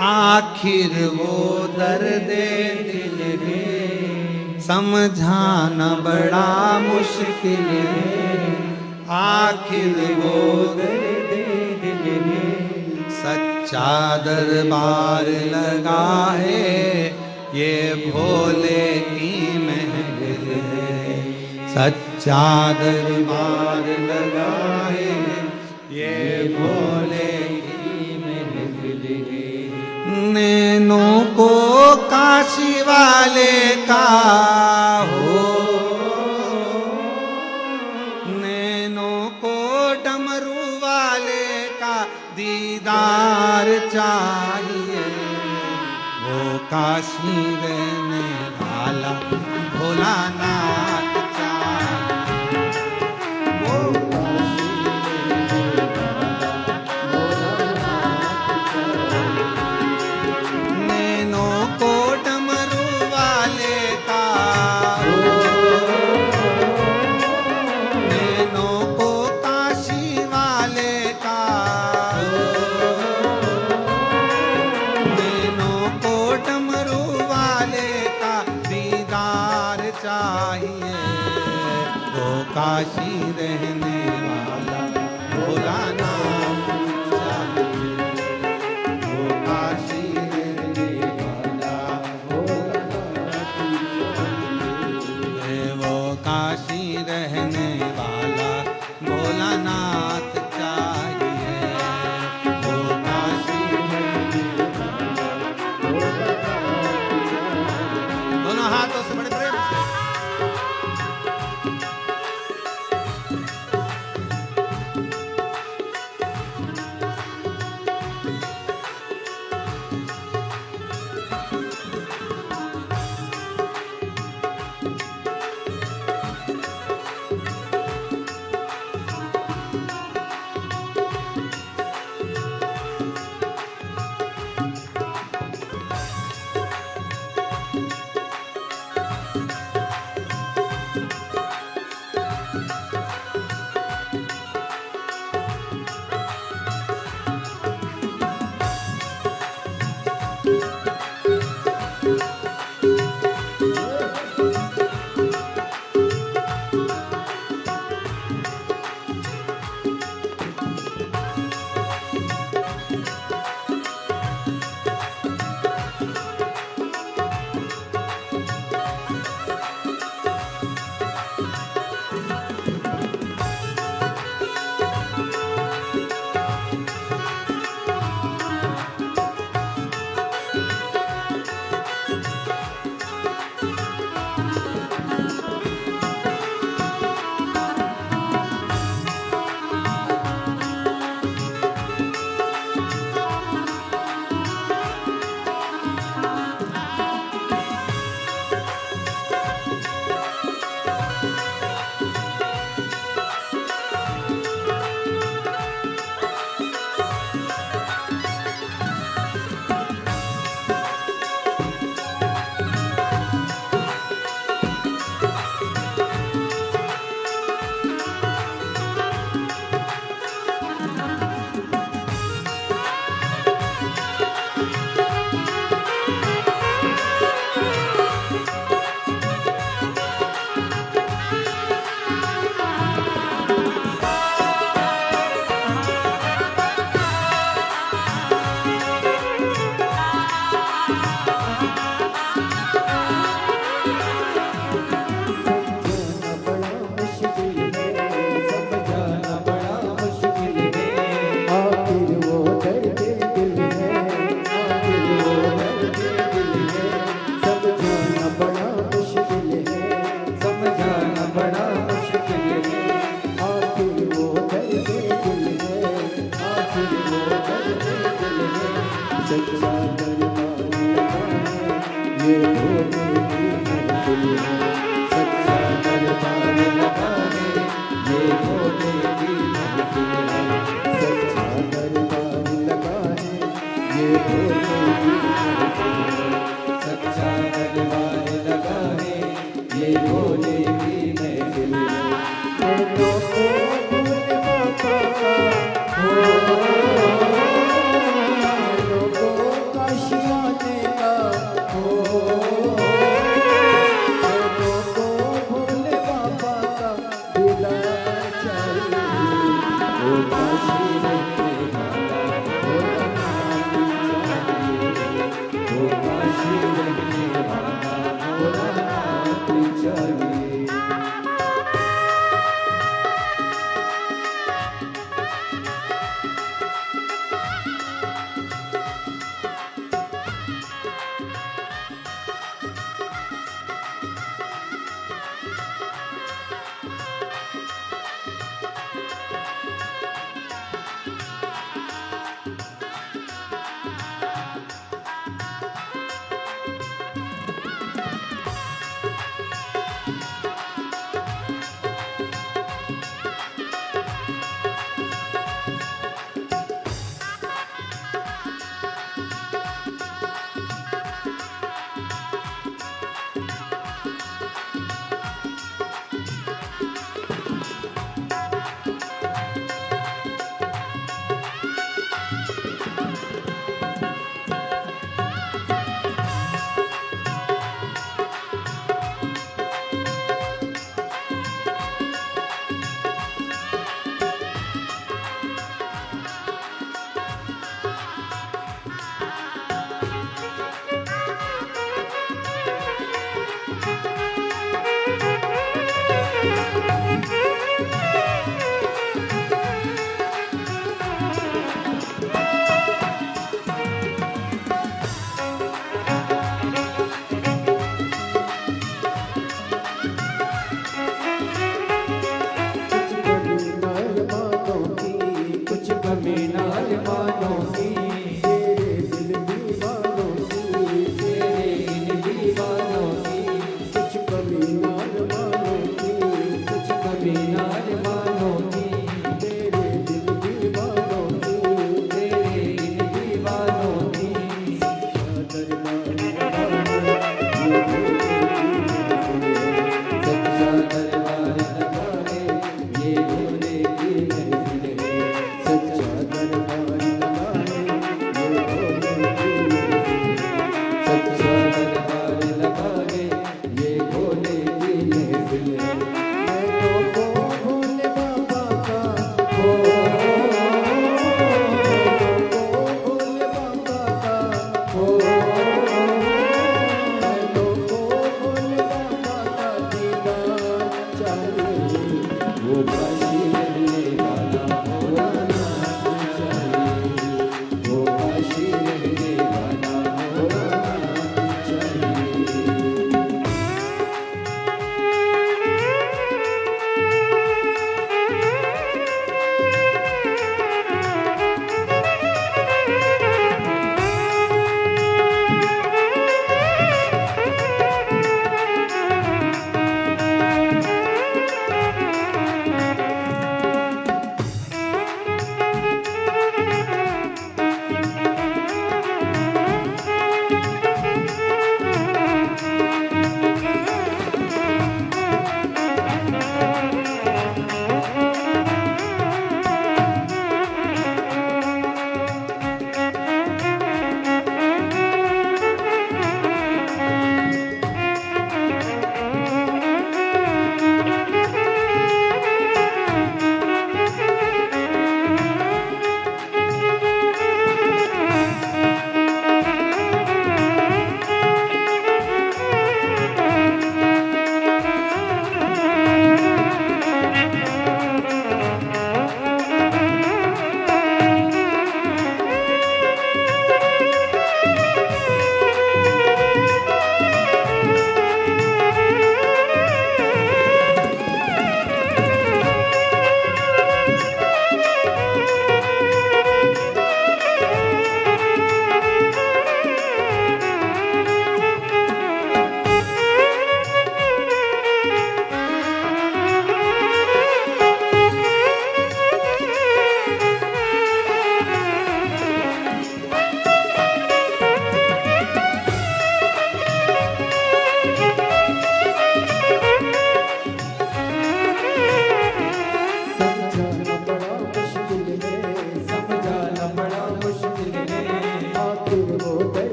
आखिर वो दर्द दिल है समझाना बड़ा मुश्किल है, आखिर वो दर्द दिल है सच्चा दरबार लगा है, ये भोले की महफिल है, सच्चा दरबार लगा है, ये भोले की महफिल है। नैनों को काशी वाले का हो, नैनों को डमरू वाले का दीदार चाहिए, वो काशी रहने वाला भोलानाथ चाहिए, वो काशी रहने वाला भोलानाथ चाहिए। नैनों को डमरू वाले का, नैनों को काशी वाले का, नैनों को डमरू वाले का दीदार चाहिए, वो काशी रहने वाला भोलानाथ चाहिए, वो काशी रहने वाला भोलानाथ चाहिए, वो काशी रहने वाला भोलानाथ चाहिए, वो काशी रहने वाला भोलानाथ चाहिए। दोनों हाथों से बड़े प्रेम से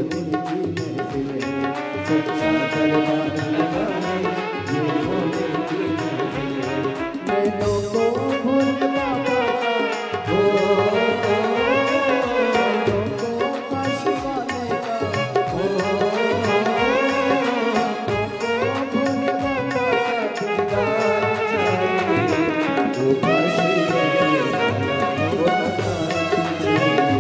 भोले की महफिल है, सच्चा दरबार लगाए ये भोले की महफिल है। नैनों को भोले बाबा हो, नैनों को काशी वाले का हो, भोले बाबा का दीदार चाहिए, वो काशी रहने वाला भोलानाथ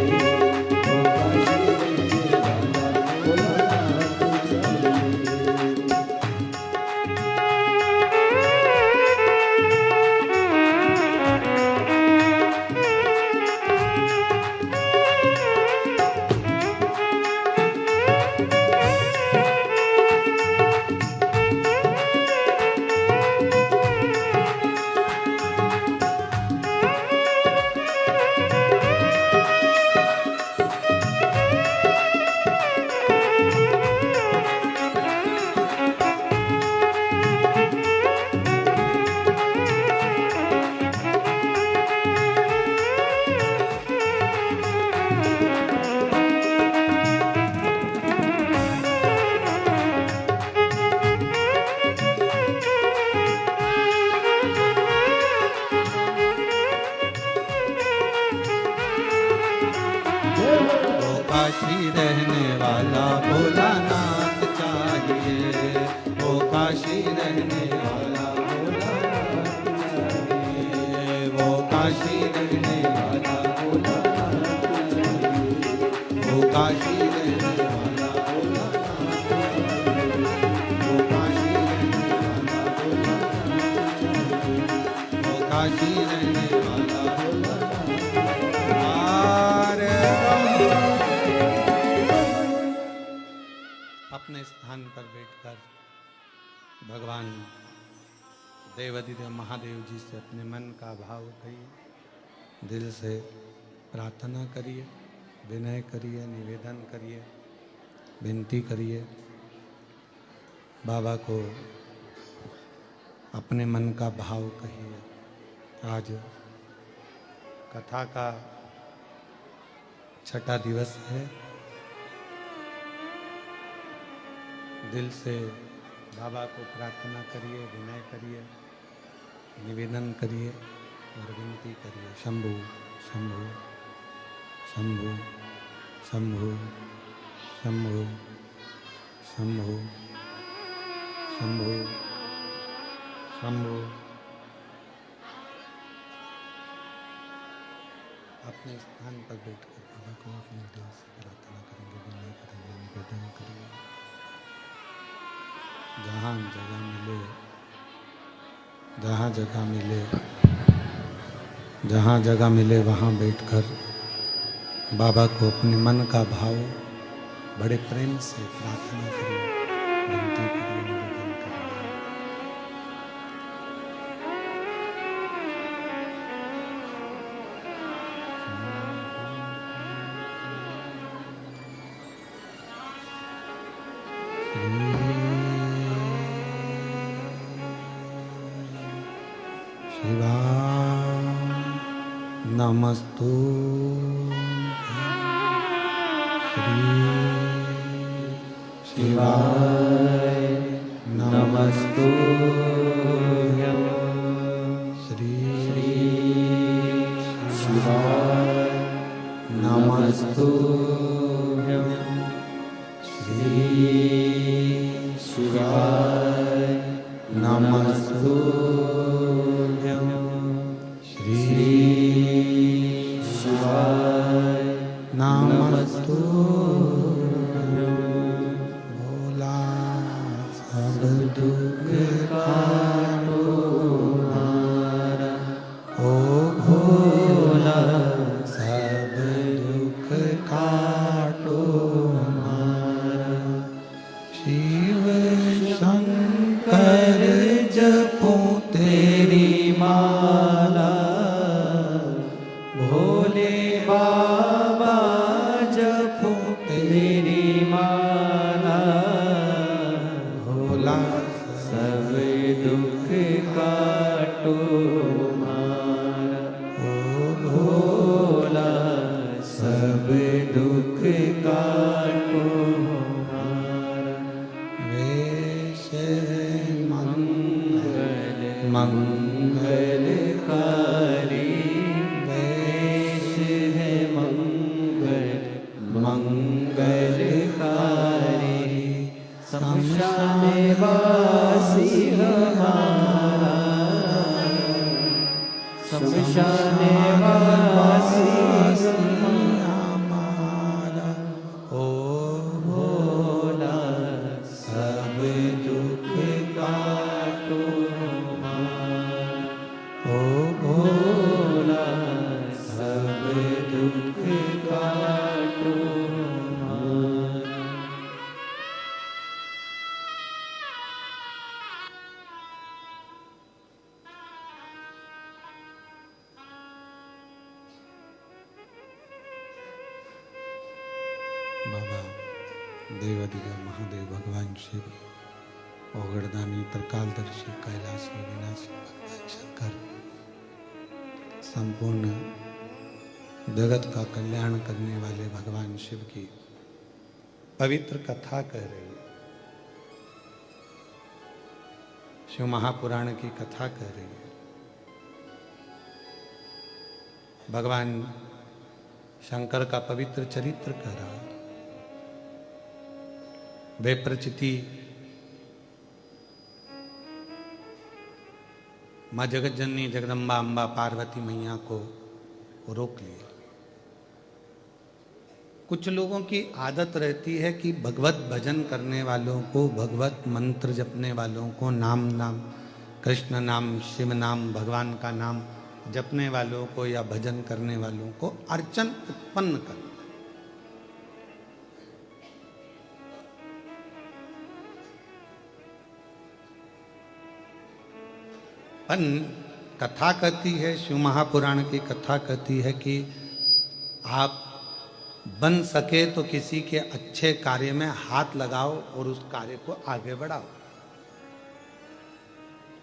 चाहिए, वो काशी रहने वाला भोलानाथ चाहिए। वो काशी रहने वाला भोलानाथ चाहिए, वो काशी रहने वाला भोलानाथ चाहिए, वो काशी रहने वाला भोलानाथ चाहिए, वो काशी रहने वाला भोलानाथ चाहिए, वो काशी रहने वाला भोलानाथ चाहिए, वो काशी रहने वाला अपने स्थान पर बैठकर भगवान देवाधिदेव महादेव जी से अपने मन का भाव कहिए, दिल से प्रार्थना करिए, विनय करिए, निवेदन करिए, विनती करिए। बाबा को अपने मन का भाव कहिए। आज कथा का 6ठा दिवस है। दिल से बाबा को प्रार्थना करिए, विनय करिए, निवेदन करिए और विनती करिए। शंभु शंभु शंभु शंभु शंभु शंभु शंभु शंभु। अपने स्थान पर बैठकर बाबा को अपने दिल से प्रार्थना करेंगे, विनय करेंगे, निवेदन करेंगे। जहाँ जगह मिले, जहाँ जगह मिले, जहाँ जगह मिले वहाँ बैठकर बाबा को अपने मन का भाव बड़े प्रेम से प्रार्थना करिए, विनती करिए, निवेदन करिए। शिवा नमस्तु श्री शिवाय नमस्तु श्री शिवाय नमस्तु श्री शिवाय नमस्तु श्री शिवाय नमस्तु। भोला सब दुख काटो हमारा, ओ भोला सब दुख काटो हमारा। शिव शंकर जपो तेरी माला, भोले बाबा जपो तेरी माला। भोला सब दुख काटो हमारा, ओ भोला सब दुख काटो मंगलकारी वेश है मंगल मंगलकारी शमशान वासी हमारा शमशान वासी हमारा ओ भोला सब दुख काटो ओ भोला सब दुख काटो बाबा देवादिदेव महादेव भगवान शिव ओगड़दानी त्रिकालदर्शी कैलाशी विनाशी भगवान शंकर संपूर्ण जगत का कल्याण करने वाले भगवान शिव की पवित्र कथा कह रही है। शिव महापुराण की कथा कह रही है। भगवान शंकर का पवित्र चरित्र कह रहा है। वे प्रचिति माँ जगत जननी जगदम्बा अम्बा पार्वती मैया को रोक लिया। कुछ लोगों की आदत रहती है कि भगवत भजन करने वालों को, भगवत मंत्र जपने वालों को, नाम कृष्ण नाम, शिव नाम, भगवान का नाम जपने वालों को या भजन करने वालों को अर्चन उत्पन्न करना। पर कथा कहती है, शिव महापुराण की कथा कहती है कि आप बन सके तो किसी के अच्छे कार्य में हाथ लगाओ और उस कार्य को आगे बढ़ाओ।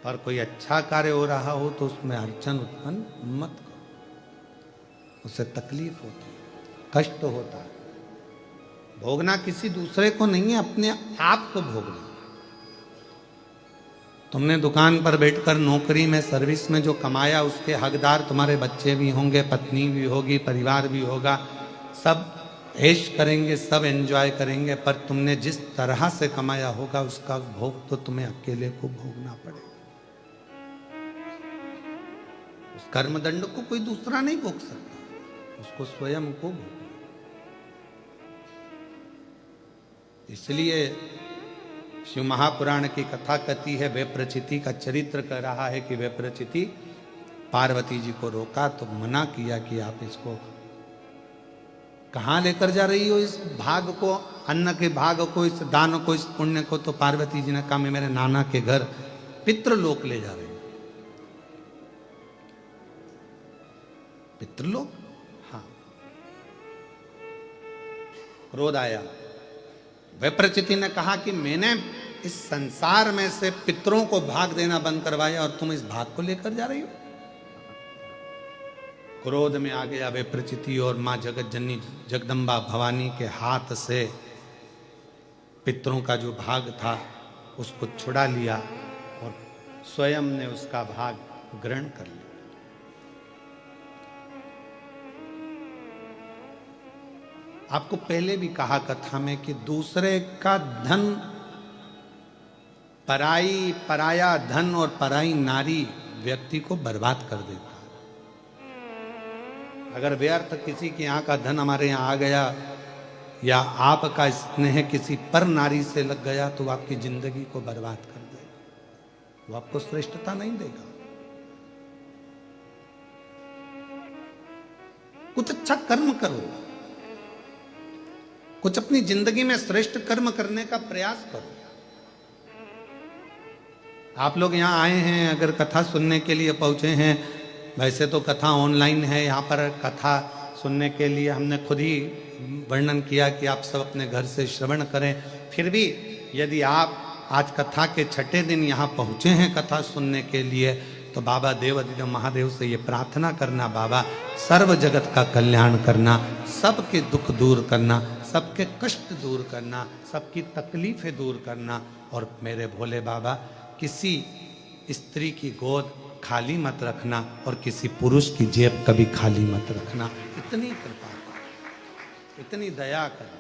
पर कोई अच्छा कार्य हो रहा हो तो उसमें अड़चन उत्पन्न मत करो, उससे तकलीफ होती है, कष्ट होता है। भोगना किसी दूसरे को नहीं है, अपने आप को भोगना। तुमने दुकान पर बैठकर नौकरी में, सर्विस में जो कमाया उसके हकदार तुम्हारे बच्चे भी होंगे, पत्नी भी होगी, परिवार भी होगा, सब ऐश करेंगे, सब एंजॉय करेंगे। पर तुमने जिस तरह से कमाया होगा उसका भोग तो तुम्हें अकेले को भोगना पड़ेगा। उस कर्मदंड को कोई दूसरा नहीं भोग सकता, उसको स्वयं को भोगना। इसलिए शिव महापुराण की कथा कहती है, वे प्रचिति का चरित्र कह रहा है कि वे प्रचिति पार्वती जी को रोका तो मना किया कि आप इसको कहाँ लेकर जा रही हो, इस भाग को, अन्न के भाग को, इस दान को, इस पुण्य को। तो पार्वती जी ने कहा मैं मेरे नाना के घर पितृलोक ले जा रही हूं। पितृलोक? हाँ। क्रोध आया। विप्रचिति ने कहा कि मैंने इस संसार में से पितरों को भाग देना बंद करवाया और तुम इस भाग को लेकर जा रही हो। क्रोध में आ गया विप्रचिति और मां जगत जननी जगदम्बा भवानी के हाथ से पितरों का जो भाग था उसको छुड़ा लिया और स्वयं ने उसका भाग ग्रहण कर लिया। आपको पहले भी कहा कथा में कि दूसरे का धन, पराया धन और पराई नारी व्यक्ति को बर्बाद कर देता है। अगर व्यर्थ किसी के यहाँ का धन हमारे यहाँ आ गया या आपका स्नेह किसी पर नारी से लग गया तो आपकी जिंदगी को बर्बाद कर देगा, वो आपको श्रेष्ठता नहीं देगा। कुछ अच्छा कर्म करो, कुछ अपनी जिंदगी में श्रेष्ठ कर्म करने का प्रयास करो। आप लोग यहाँ आए हैं, अगर कथा सुनने के लिए पहुंचे हैं, वैसे तो कथा ऑनलाइन है, यहाँ पर कथा सुनने के लिए हमने खुद ही वर्णन किया कि आप सब अपने घर से श्रवण करें। फिर भी यदि आप आज कथा के छठे दिन यहाँ पहुँचे हैं कथा सुनने के लिए, तो बाबा देवादिदेव महादेव से ये प्रार्थना करना, बाबा सर्व जगत का कल्याण करना, सबके दुख दूर करना, सबके कष्ट दूर करना, सबकी तकलीफें दूर करना। और मेरे भोले बाबा किसी स्त्री की गोद खाली मत रखना और किसी पुरुष की जेब कभी खाली मत रखना। इतनी कृपा कर, इतनी दया कर।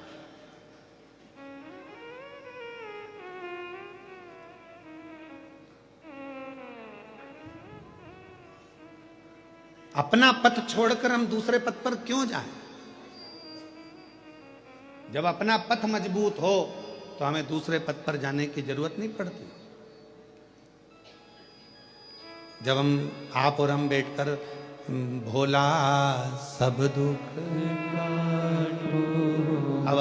अपना पथ छोड़कर हम दूसरे पथ पर क्यों जाएं? जब अपना पथ मजबूत हो तो हमें दूसरे पथ पर जाने की जरूरत नहीं पड़ती। जब हम आप और हम बैठकर भोला सब दुख काटो, अब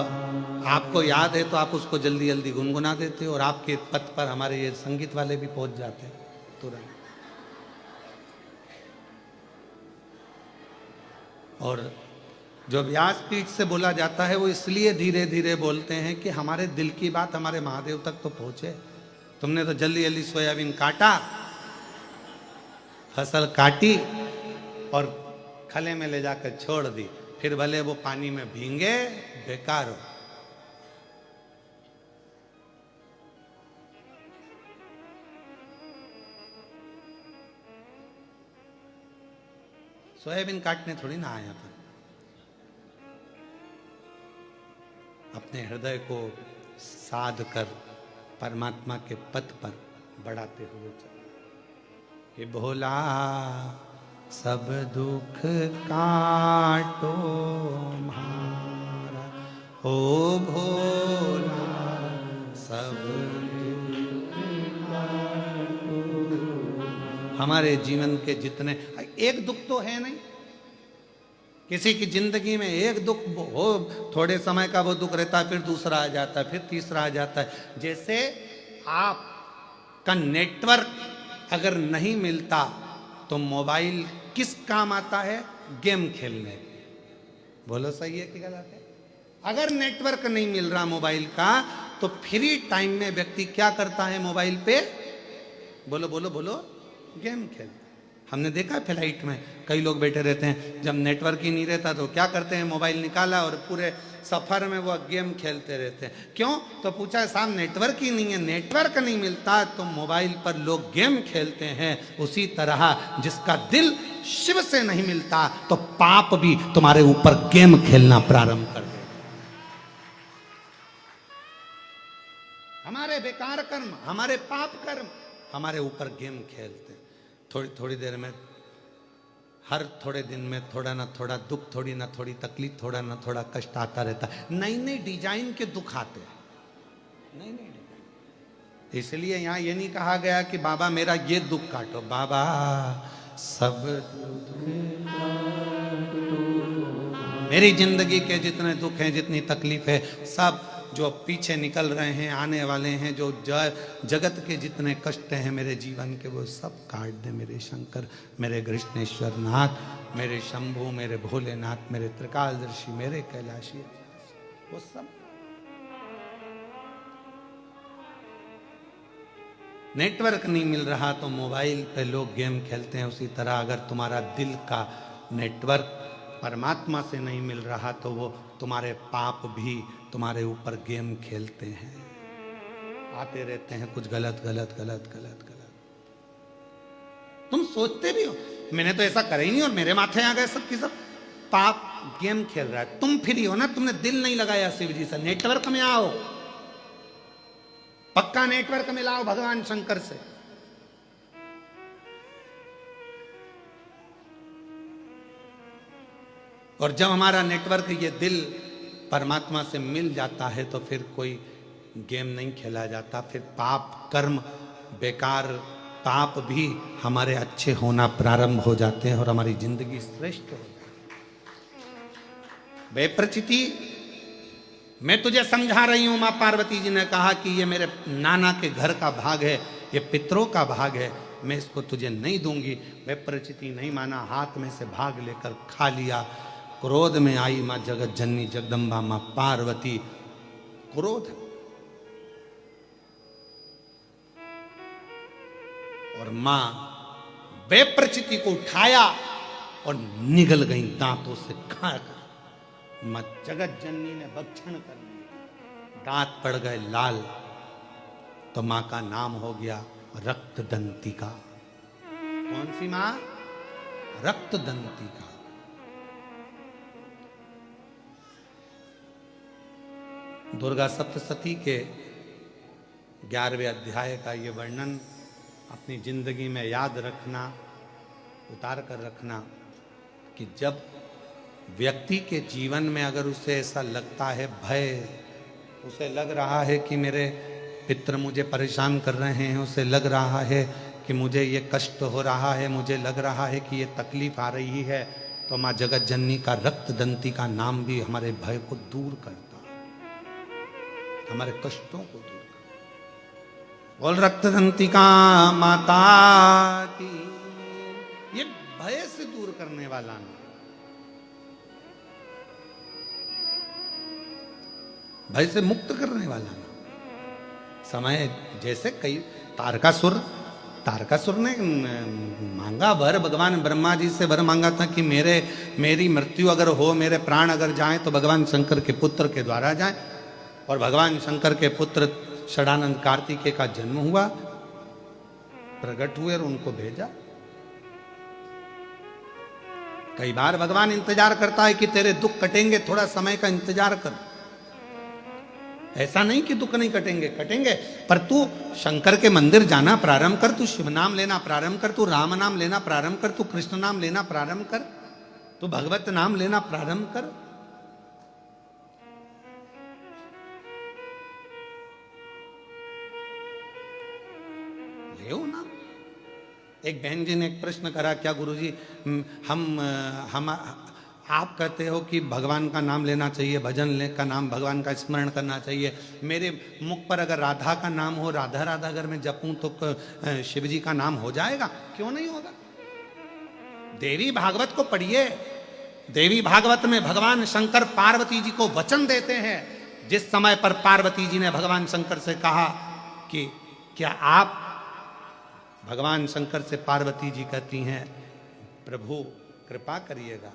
आपको याद है तो आप उसको जल्दी जल्दी गुनगुना देते हो और आपके पथ पर हमारे ये संगीत वाले भी पहुंच जाते हैं तुरंत। और जो व्यासपीठ से बोला जाता है वो इसलिए धीरे धीरे बोलते हैं कि हमारे दिल की बात हमारे महादेव तक तो पहुंचे। तुमने तो जल्दी जल्दी सोयाबीन काटा, फसल काटी और खले में ले जाकर छोड़ दी, फिर भले वो पानी में भींगे, बेकार हो। सोयाबीन काटने थोड़ी ना आया था, अपने हृदय को साध कर परमात्मा के पथ पर बढ़ाते हुए चले। हे भोला सब दुख काटो हमारा, ओ भोला सब दुख काटो। हमारे जीवन के जितने, एक दुख तो है नहीं, किसी की जिंदगी में एक दुख हो, थोड़े समय का वो दुख रहता है, फिर दूसरा आ जाता है, फिर तीसरा आ जाता है। जैसे आपका नेटवर्क अगर नहीं मिलता तो मोबाइल किस काम आता है? गेम खेलने। बोलो सही है कि गलत है? अगर नेटवर्क नहीं मिल रहा मोबाइल का तो फ्री टाइम में व्यक्ति क्या करता है मोबाइल पे? बोलो बोलो बोलो, गेम खेलता। हमने देखा फ्लाइट में कई लोग बैठे रहते हैं, जब नेटवर्क ही नहीं रहता तो क्या करते हैं? मोबाइल निकाला और पूरे सफर में वो गेम खेलते रहते हैं। क्यों? तो पूछा साहब नेटवर्क ही नहीं है। नेटवर्क नहीं मिलता तो मोबाइल पर लोग गेम खेलते हैं। उसी तरह जिसका दिल शिव से नहीं मिलता तो पाप भी तुम्हारे ऊपर गेम खेलना प्रारंभ कर देगा। हमारे बेकार कर्म, हमारे पाप कर्म हमारे ऊपर गेम खेलते हैं। थोड़ी थोड़ी देर में, हर थोड़े दिन में थोड़ा ना थोड़ा दुख, थोड़ी ना थोड़ी तकलीफ, थोड़ा ना थोड़ा कष्ट आता रहता है। नई नई डिजाइन के दुख आते हैं, नई नई डिजाइन। इसलिए यहाँ ये नहीं कहा गया कि बाबा मेरा ये दुख काटो, बाबा सब दुख काटो। मेरी जिंदगी के जितने दुख हैं, जितनी तकलीफ है, सब जो पीछे निकल रहे हैं, आने वाले हैं, जो जगत के जितने कष्ट हैं मेरे जीवन के, वो सब काट दे मेरे शंकर, मेरे कृष्णेश्वर नाथ, मेरे शंभू, मेरे भोलेनाथ, मेरे त्रिकालदर्शी, मेरे कैलाशी, वो सब। नेटवर्क नहीं मिल रहा तो मोबाइल पे लोग गेम खेलते हैं। उसी तरह अगर तुम्हारा दिल का नेटवर्क परमात्मा से नहीं मिल रहा तो वो तुम्हारे पाप भी तुम्हारे ऊपर गेम खेलते हैं, आते रहते हैं कुछ गलत गलत गलत गलत गलत। तुम सोचते भी हो मैंने तो ऐसा करा ही नहीं और मेरे माथे आ गए सब की सब। पाप गेम खेल रहा है, तुम फ्री हो ना, तुमने दिल नहीं लगाया शिव जी से। नेटवर्क में आओ, पक्का नेटवर्क में लाओ भगवान शंकर से। और जब हमारा नेटवर्क ये दिल परमात्मा से मिल जाता है तो फिर कोई गेम नहीं खेला जाता। फिर पाप कर्म बेकार, पाप भी हमारे अच्छे होना प्रारंभ हो जाते हैं और हमारी जिंदगी श्रेष्ठ हो जाती है। बेप्रचिति, मैं तुझे समझा रही हूं, मां पार्वती जी ने कहा कि ये मेरे नाना के घर का भाग है, ये पितरों का भाग है, मैं इसको तुझे नहीं दूंगी। बेप्रचिति नहीं माना, हाथ में से भाग लेकर खा लिया। क्रोध में आई मां जगत जननी जगदम्बा मां पार्वती, क्रोध। और मां बेप्रचिति को उठाया और निगल गई दांतों से खाकर। मां जगत जननी ने भक्षण कर लिया, दांत पड़ गए लाल। तो मां का नाम हो गया रक्त दंतिका। कौन सी मां? रक्त दंतिका। दुर्गा सप्तशती के 11वें अध्याय का ये वर्णन अपनी जिंदगी में याद रखना, उतार कर रखना कि जब व्यक्ति के जीवन में अगर उसे ऐसा लगता है, भय, उसे लग रहा है कि मेरे पितृ मुझे परेशान कर रहे हैं, उसे लग रहा है कि मुझे ये कष्ट हो रहा है, मुझे लग रहा है कि ये तकलीफ आ रही है, तो माँ जगत जननी का रक्त दंती का नाम भी हमारे भय को दूर करता, हमारे कष्टों को दूर करता। बोल रक्त दंती का माता की। ये भय से दूर करने वाला नाम, भय से मुक्त करने वाला नाम। समय जैसे कई तारकासुर ने मांगा वर, भगवान ब्रह्मा जी से वर मांगा था कि मेरी मृत्यु अगर हो, मेरे प्राण अगर जाएं तो भगवान शंकर के पुत्र के द्वारा जाएं। और भगवान शंकर के पुत्र षडानंद कार्तिकेय का जन्म हुआ, प्रकट हुए और उनको भेजा। कई बार भगवान इंतजार करता है कि तेरे दुख कटेंगे, थोड़ा समय का इंतजार कर। ऐसा नहीं कि दुख नहीं कटेंगे, कटेंगे, पर तू शंकर के मंदिर जाना प्रारंभ कर, तू शिव नाम लेना प्रारंभ कर, तू राम नाम लेना प्रारंभ कर, तू कृष्ण नाम लेना प्रारंभ कर, तू भगवत नाम लेना प्रारंभ कर। ले ना। एक बहन जी ने एक प्रश्न करा, क्या गुरुजी हम आप कहते हो कि भगवान का नाम लेना चाहिए, भजन का नाम, भगवान का स्मरण करना चाहिए, मेरे मुख पर अगर राधा का नाम हो, राधा राधा अगर मैं जपूं तो शिव जी का नाम हो जाएगा? क्यों नहीं होगा? देवी भागवत को पढ़िए। देवी भागवत में भगवान शंकर पार्वती जी को वचन देते हैं। जिस समय पर पार्वती जी ने भगवान शंकर से कहा कि क्या आप, भगवान शंकर से पार्वती जी कहती हैं, प्रभु कृपा करिएगा,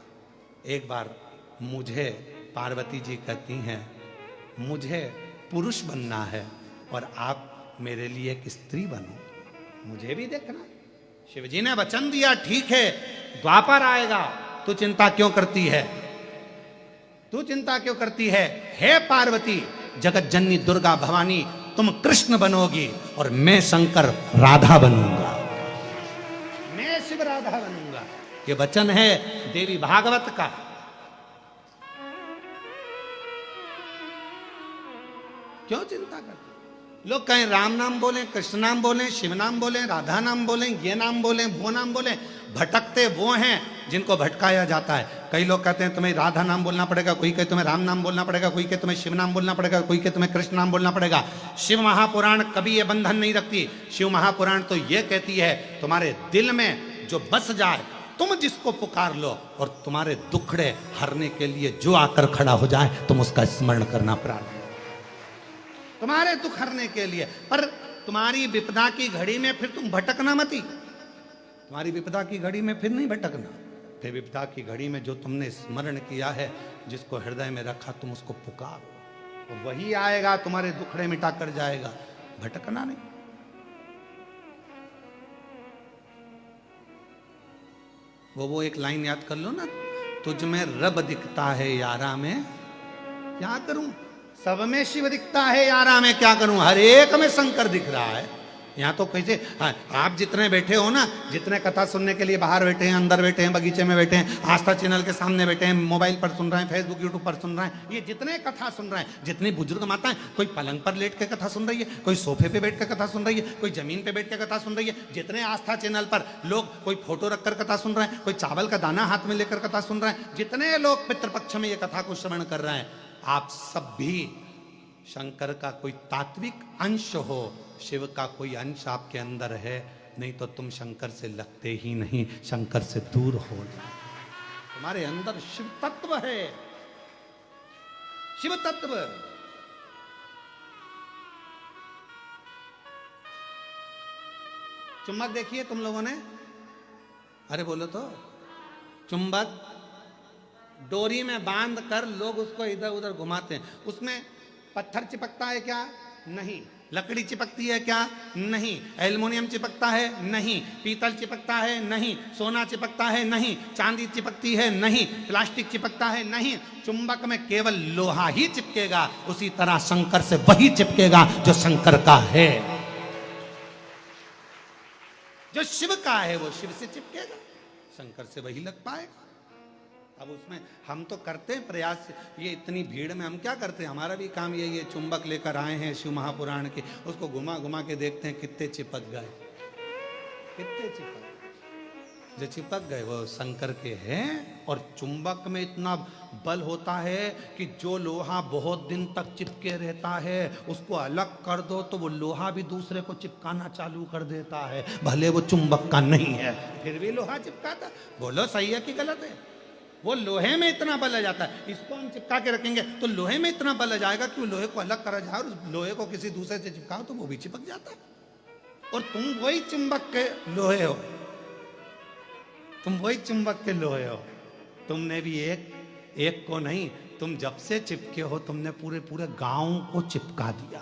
एक बार मुझे, पार्वती जी कहती हैं, मुझे पुरुष बनना है और आप मेरे लिए एक स्त्री बनो, मुझे भी देखना। शिवजी ने वचन दिया, ठीक है द्वापर आएगा, तू चिंता क्यों करती है, तू चिंता क्यों करती है? हे पार्वती, जगत जननी दुर्गा भवानी, तुम कृष्ण बनोगी और मैं शंकर राधा बनूंगा, मैं शिव राधा बनूंगा। ये वचन है देवी भागवत का। क्यों चिंता करते? लोग कहें राम नाम बोलें, कृष्ण नाम बोलें, शिव नाम बोलें, राधा नाम बोलें, ये नाम बोलें, वो नाम बोलें, भटकते वो हैं जिनको भटकाया जाता है। कई लोग कहते हैं तुम्हें राधा नाम बोलना पड़ेगा, कोई कहे तुम्हें राम नाम बोलना पड़ेगा, कोई कहे तुम्हें शिव नाम बोलना पड़ेगा, कोई कहे तुम्हें कृष्ण नाम बोलना पड़ेगा। शिव महापुराण कभी ये बंधन नहीं रखती। शिव महापुराण तो ये कहती है तुम्हारे दिल में जो बस जाए, तुम जिसको पुकार लो, और तुम्हारे दुखड़े हरने के लिए जो आकर खड़ा हो जाए, तुम उसका स्मरण करना प्रारंभ, तुम्हारे दुख हरने के लिए। पर तुम्हारी विपदा की घड़ी में फिर तुम भटकना मती, तुम्हारी विपदा की घड़ी में फिर नहीं भटकना। फिर विपदा की घड़ी में जो तुमने स्मरण किया है, जिसको हृदय में रखा, तुम उसको पुकारो, और वही आएगा, तुम्हारे दुखड़े मिटा कर जाएगा, भटकना नहीं। वो एक लाइन याद कर लो ना, तुझ में रब दिखता है यारा में क्या करूं, सब में शिव दिखता है यारा में क्या करूं, हर एक में शंकर दिख रहा है। यहाँ तो कैसे, हाँ, आप जितने बैठे हो ना, जितने कथा सुनने के लिए बाहर बैठे हैं, अंदर बैठे हैं, बगीचे में बैठे हैं, आस्था चैनल के सामने बैठे हैं, मोबाइल पर सुन रहे हैं, फेसबुक यूट्यूब पर सुन रहे हैं, ये जितने कथा सुन रहे हैं, जितनी बुजुर्ग माताएं, कोई पलंग पर लेट के कथा सुन रही है, कोई सोफे पे बैठ के कथा सुन रही है, कोई जमीन पे बैठ के कथा सुन रही है, जितने आस्था चैनल पर लोग कोई फोटो रखकर कथा सुन रहे हैं, कोई चावल का दाना हाथ में लेकर कथा सुन रहे हैं, जितने लोग पितृपक्ष में ये कथा को श्रवण कर रहे हैं, आप सब भी शंकर का कोई तात्विक अंश हो, शिव का कोई अंश आपके अंदर है, नहीं तो तुम शंकर से लगते ही नहीं, शंकर से दूर हो जाओ। तुम्हारे अंदर शिव तत्व है, शिव तत्व। चुंबक देखिए तुम लोगों ने, अरे बोलो तो, चुंबक डोरी में बांध कर लोग उसको इधर उधर घुमाते हैं, उसमें पत्थर चिपकता है क्या? नहीं। लकड़ी चिपकती है क्या? नहीं। एल्युमिनियम चिपकता है? नहीं। पीतल चिपकता है? नहीं। सोना चिपकता है? नहीं। चांदी चिपकती है? नहीं। प्लास्टिक चिपकता है? नहीं। चुंबक में केवल लोहा ही चिपकेगा। उसी तरह शंकर से वही चिपकेगा जो शंकर का है। जो शिव का है वो शिव से चिपकेगा, शंकर से वही लग पाएगा। अब उसमें हम तो करते हैं प्रयास, ये इतनी भीड़ में हम क्या करते हैं, हमारा भी काम यही है। चुंबक लेकर आए हैं शिव महापुराण के, उसको घुमा घुमा के देखते हैं कितने चिपक गए, कितने चिपक। जो चिपक गए वो शंकर के हैं। और चुंबक में इतना बल होता है कि जो लोहा बहुत दिन तक चिपके रहता है उसको अलग कर दो तो वो लोहा भी दूसरे को चिपकाना चालू कर देता है, भले वो चुंबक का नहीं है फिर भी लोहा चिपकाता। बोलो सही है कि गलत है? वो लोहे में इतना बल आ जाता है, इसको हम चिपका के रखेंगे तो लोहे में इतना बल आ जाएगा कि वो लोहे को अलग करा जाए और लोहे को किसी दूसरे से चिपकाओ तो वो भी चिपक जाता है। और तुम वही चुंबक के लोहे हो, तुम वही चुंबक के लोहे हो। तुमने भी एक को नहीं, तुम जब से चिपके हो तुमने पूरे पूरे गांव को चिपका दिया,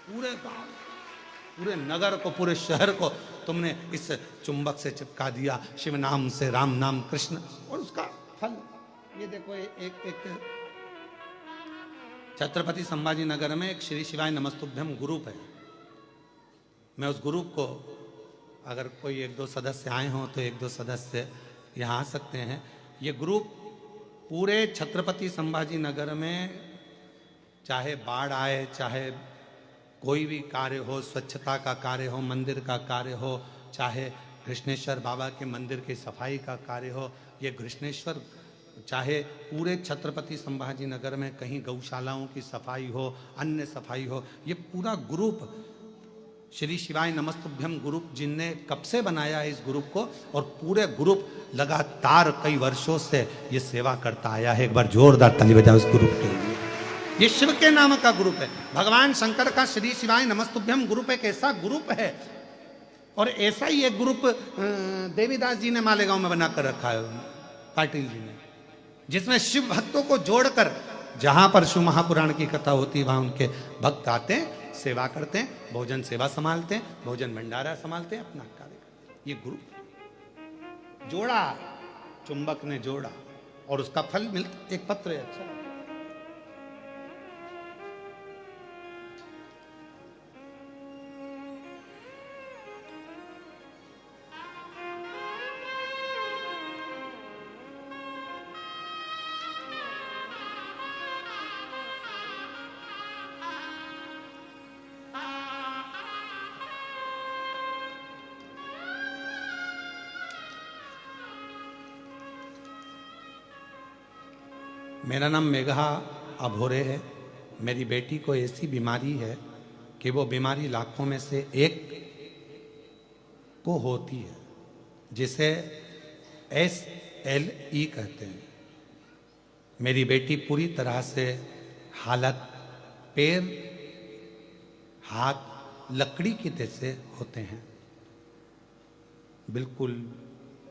पूरे गांव, पूरे नगर को, पूरे शहर को तुमने इस चुंबक से चिपका दिया, शिव नाम से, राम नाम, कृष्ण। और उसका फल ये देखो, एक छत्रपति संभाजी नगर में एक श्री शिवाय नमस्तुभ्यम ग्रुप है। मैं उस ग्रुप को, अगर कोई एक दो सदस्य आए हों तो एक दो सदस्य यहाँ आ सकते हैं। ये ग्रुप पूरे छत्रपति संभाजी नगर में चाहे बाढ़ आए, चाहे कोई भी कार्य हो, स्वच्छता का कार्य हो, मंदिर का कार्य हो, चाहे कृष्णेश्वर बाबा के मंदिर की सफाई का कार्य हो, ये कृष्णेश्वर, चाहे पूरे छत्रपति संभाजी नगर में कहीं गौशालाओं की सफाई हो, अन्य सफाई हो, ये पूरा ग्रुप श्री शिवाय नमस्तुभ्यम ग्रुप जिनने कब से बनाया है इस ग्रुप को, और पूरे ग्रुप लगातार कई वर्षों से ये सेवा करता आया है। एक बार जोरदार ताली बजाओ इस ग्रुप के लिए। ये शिव के नाम का ग्रुप है, भगवान शंकर का श्री शिवाय नमस्तुभ्यम ग्रुप एक ऐसा ग्रुप है। और ऐसा ही एक ग्रुप देवीदास जी ने मालेगांव में बनाकर रखा है, पाटिल जी ने, जिसमें शिव भक्तों को जोड़कर, जहां पर शिव महापुराण की कथा होती है वहां उनके भक्त आते हैं, सेवा करते हैं, भोजन सेवा संभालते हैं, भोजन भंडारा संभालते हैं, अपना कार्य करते हैं। ये ग्रुप जोड़ा, चुंबक ने जोड़ा और उसका फल मिलता। एक पत्र है, अच्छा मेरा नाम मेघा अभोरे है। मेरी बेटी को ऐसी बीमारी है कि वो बीमारी लाखों में से एक को होती है, जिसे SLE कहते हैं। मेरी बेटी पूरी तरह से हालत, पैर, हाथ लकड़ी की जैसे होते हैं, बिल्कुल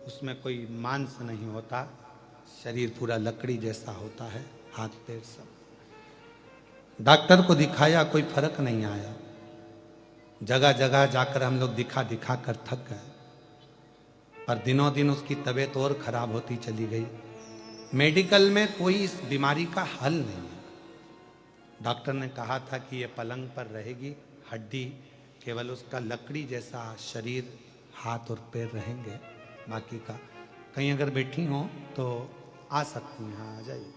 उसमें कोई मांस नहीं होता, शरीर पूरा लकड़ी जैसा होता है, हाथ पैर सब। डॉक्टर को दिखाया, कोई फर्क नहीं आया। जगह जगह जाकर हम लोग दिखा दिखा कर थक गए, पर दिनों दिन उसकी तबीयत और खराब होती चली गई। मेडिकल में कोई इस बीमारी का हल नहीं है। डॉक्टर ने कहा था कि ये पलंग पर रहेगी, हड्डी, केवल उसका लकड़ी जैसा शरीर, हाथ और पैर रहेंगे, बाकी का। कहीं अगर बैठी हो तो आ सकती हैं, हाँ आ जाइए।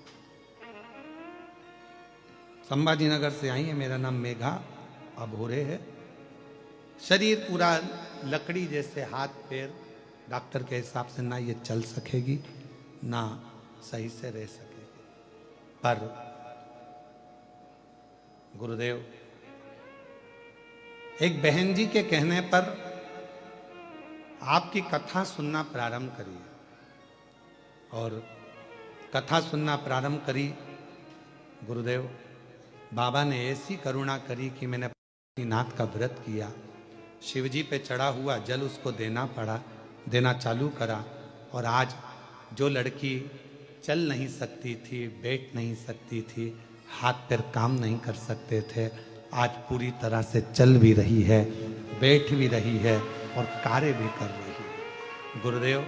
संभाजी नगर से आई है। मेरा नाम मेघा अभोरे है। शरीर पूरा लकड़ी जैसे, हाथ पैर, डॉक्टर के हिसाब से ना ये चल सकेगी ना सही से रह सकेगी। पर गुरुदेव, एक बहन जी के कहने पर आपकी कथा सुनना प्रारंभ करिए, और कथा सुनना प्रारंभ करी। गुरुदेव बाबा ने ऐसी करुणा करी कि मैंने नाथ का व्रत किया, शिवजी पे चढ़ा हुआ जल उसको देना पड़ा, देना चालू करा। और आज जो लड़की चल नहीं सकती थी, बैठ नहीं सकती थी, हाथ पैर काम नहीं कर सकते थे, आज पूरी तरह से चल भी रही है, बैठ भी रही है और कार्य भी कर रही है। गुरुदेव,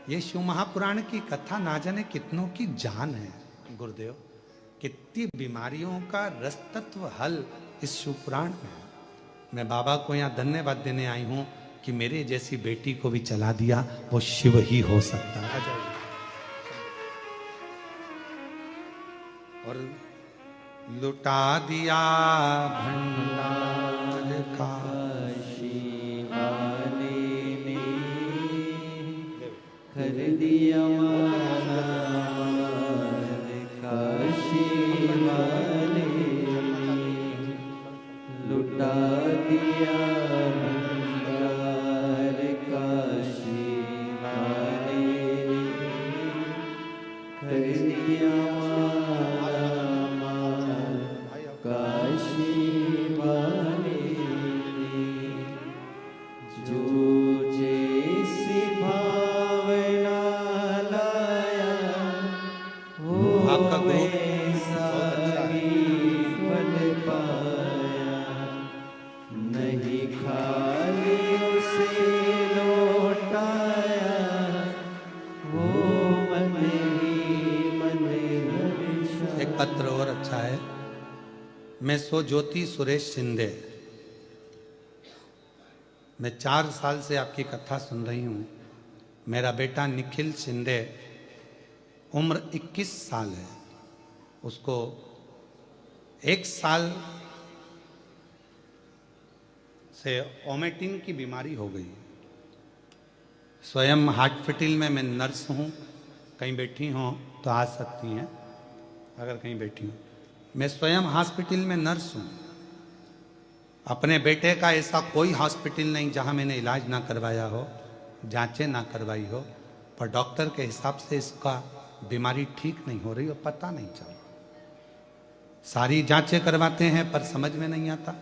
ये शिव महापुराण की कथा ना जाने कितनों की जान है। गुरुदेव, कितनी बीमारियों का रस तत्व हल इस शिव पुराण में है। मैं बाबा को यहाँ धन्यवाद देने आई हूँ कि मेरे जैसी बेटी को भी चला दिया, वो शिव ही हो सकता है। और लुटा दिया भंडार का कर दिया काशी वाले लुटा दिया भंडार काशी वाले कर दिया काशी वाले जो जैसी भावना लाया वो आपका वैसा ही फल पाया। नहीं खाली उसे लौटाया वो मन ही मन हर्षा। एक पत्र और अच्छा है। मैं सो ज्योति सुरेश शिंदे, मैं 4 साल से आपकी कथा सुन रही हूँ। मेरा बेटा निखिल शिंदे उम्र 21 साल है, उसको 1 साल से वोमिटिंग की बीमारी हो गई। स्वयं हॉस्पिटल में मैं नर्स हूँ, कहीं बैठी हों तो आ सकती हैं अगर कहीं बैठी हूँ। मैं स्वयं हॉस्पिटल में नर्स हूँ। अपने बेटे का ऐसा कोई हॉस्पिटल नहीं जहाँ मैंने इलाज ना करवाया हो, जांचें ना करवाई हो, पर डॉक्टर के हिसाब से इसका बीमारी ठीक नहीं हो रही और पता नहीं चल रहा। सारी जांचें करवाते हैं पर समझ में नहीं आता।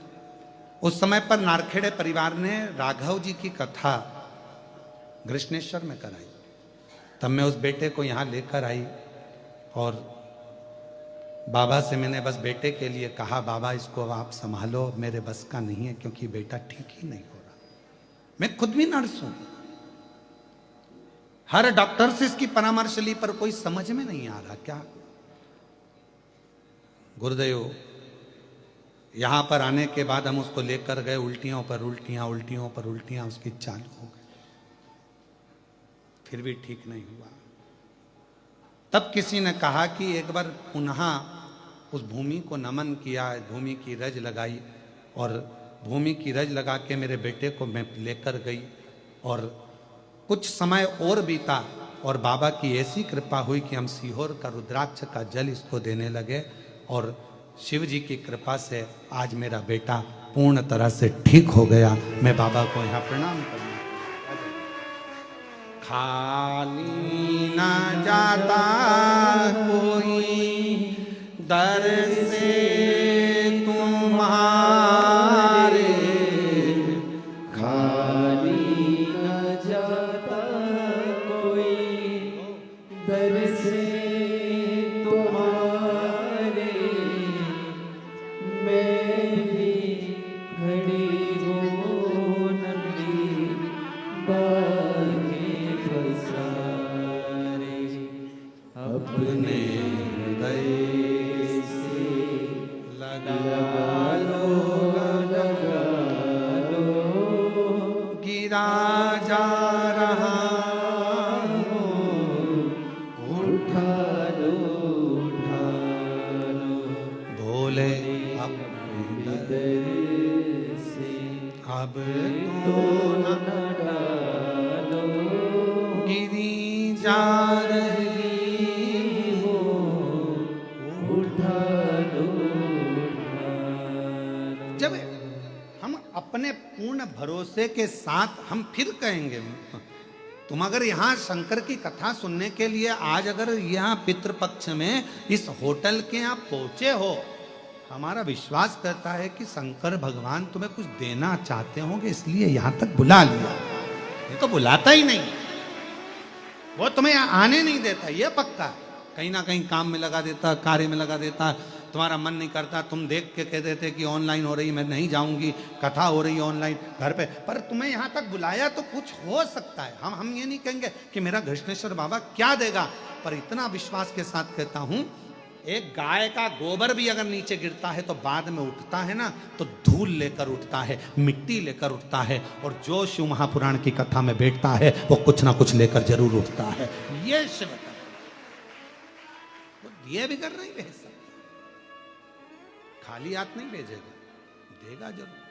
उस समय पर नारखेड़े परिवार ने राघव जी की कथा कृष्णेश्वर में कराई, तब मैं उस बेटे को यहाँ लेकर आई और बाबा से मैंने बस बेटे के लिए कहा, बाबा इसको आप संभालो, मेरे बस का नहीं है क्योंकि बेटा ठीक ही नहीं हो रहा। मैं खुद भी नर्स हूं, हर डॉक्टर से इसकी परामर्श ली पर कोई समझ में नहीं आ रहा। क्या गुरुदेव, यहां पर आने के बाद हम उसको लेकर गए, उल्टियों पर उल्टियां, उल्टियों पर उल्टियां उसकी चालू हो गई, फिर भी ठीक नहीं हुआ। तब किसी ने कहा कि एक बार पुनः उस भूमि को नमन किया, भूमि की रज लगाई और भूमि की रज लगा के मेरे बेटे को मैं लेकर गई और कुछ समय और बीता और बाबा की ऐसी कृपा हुई कि हम सीहोर का रुद्राक्ष का जल इसको देने लगे और शिव जी की कृपा से आज मेरा बेटा पूर्ण तरह से ठीक हो गया। मैं बाबा को यहाँ प्रणाम करता हूँ। खाली ना जाता कोई दर से तुम्हारे, खाली न जाता कोई दर से तुम्हारे। मैं भी खड़ी हूँ नंदी बागे पसारे, अपने दए से लगा लो गिरा जा रहा उठा लो भोले अपने दर से अब तो तो न डालो गिरी जा रही हो उठा लो। जब हम अपने पूर्ण भरोसे के साथ हम फिर कहेंगे, तुम अगर यहाँ शंकर की कथा सुनने के लिए आज अगर यहाँ पितृपक्ष में इस होटल के यहाँ पहुंचे हो, हमारा विश्वास करता है कि शंकर भगवान तुम्हें कुछ देना चाहते होंगे, इसलिए यहाँ तक बुला लिया। ये तो बुलाता ही नहीं, वो तुम्हें यहाँ आने नहीं देता, ये पक्का। कहीं ना कहीं काम में लगा देता, कार्य में लगा देता, तुम्हारा मन नहीं करता, तुम देख के कहते थे कि ऑनलाइन हो रही, मैं नहीं जाऊंगी, कथा हो रही है ऑनलाइन घर पे, पर तुम्हें यहाँ तक बुलाया तो कुछ हो सकता है। हम ये नहीं कहेंगे कि मेरा घृष्णेश्वर बाबा क्या देगा, पर इतना विश्वास के साथ कहता हूं, एक गाय का गोबर भी अगर नीचे गिरता है तो बाद में उठता है ना, तो धूल लेकर उठता है, मिट्टी लेकर उठता है, और जो शिव महापुराण की कथा में बैठता है वो कुछ ना कुछ लेकर जरूर उठता है। ये शिव ये भी कर नहीं भेज सकता, खाली हाथ नहीं भेजेगा, देगा जरूर।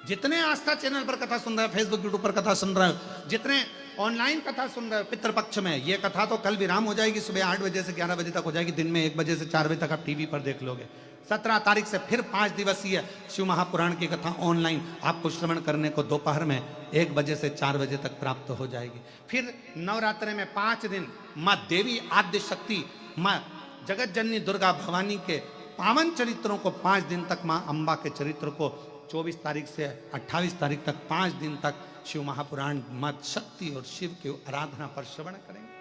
जितने आस्था चैनल पर कथा सुन रहे हो, फेसबुक यूट्यूब पर कथा सुन रहे हो, जितने ऑनलाइन कथा सुन रहे हो पितृपक्ष में, ये कथा तो कल विराम हो जाएगी, सुबह 8 बजे से 11 बजे तक हो जाएगी, दिन में 1 बजे से 4 बजे तक आप टीवी पर देख लोगे। 17 तारीख से फिर 5 दिवसीय शिव महापुराण की कथा ऑनलाइन आपको श्रवण करने को दोपहर में 1 बजे से 4 बजे तक प्राप्त हो जाएगी। फिर नवरात्रि में 5 दिन माँ देवी आद्य शक्ति, माँ जगत जननी दुर्गा भवानी के पावन चरित्रों को 5 दिन तक, माँ अम्बा के चरित्र को 24 तारीख से 28 तारीख तक 5 दिन तक शिव महापुराण मां शक्ति और शिव की आराधना पर श्रवण करेंगे।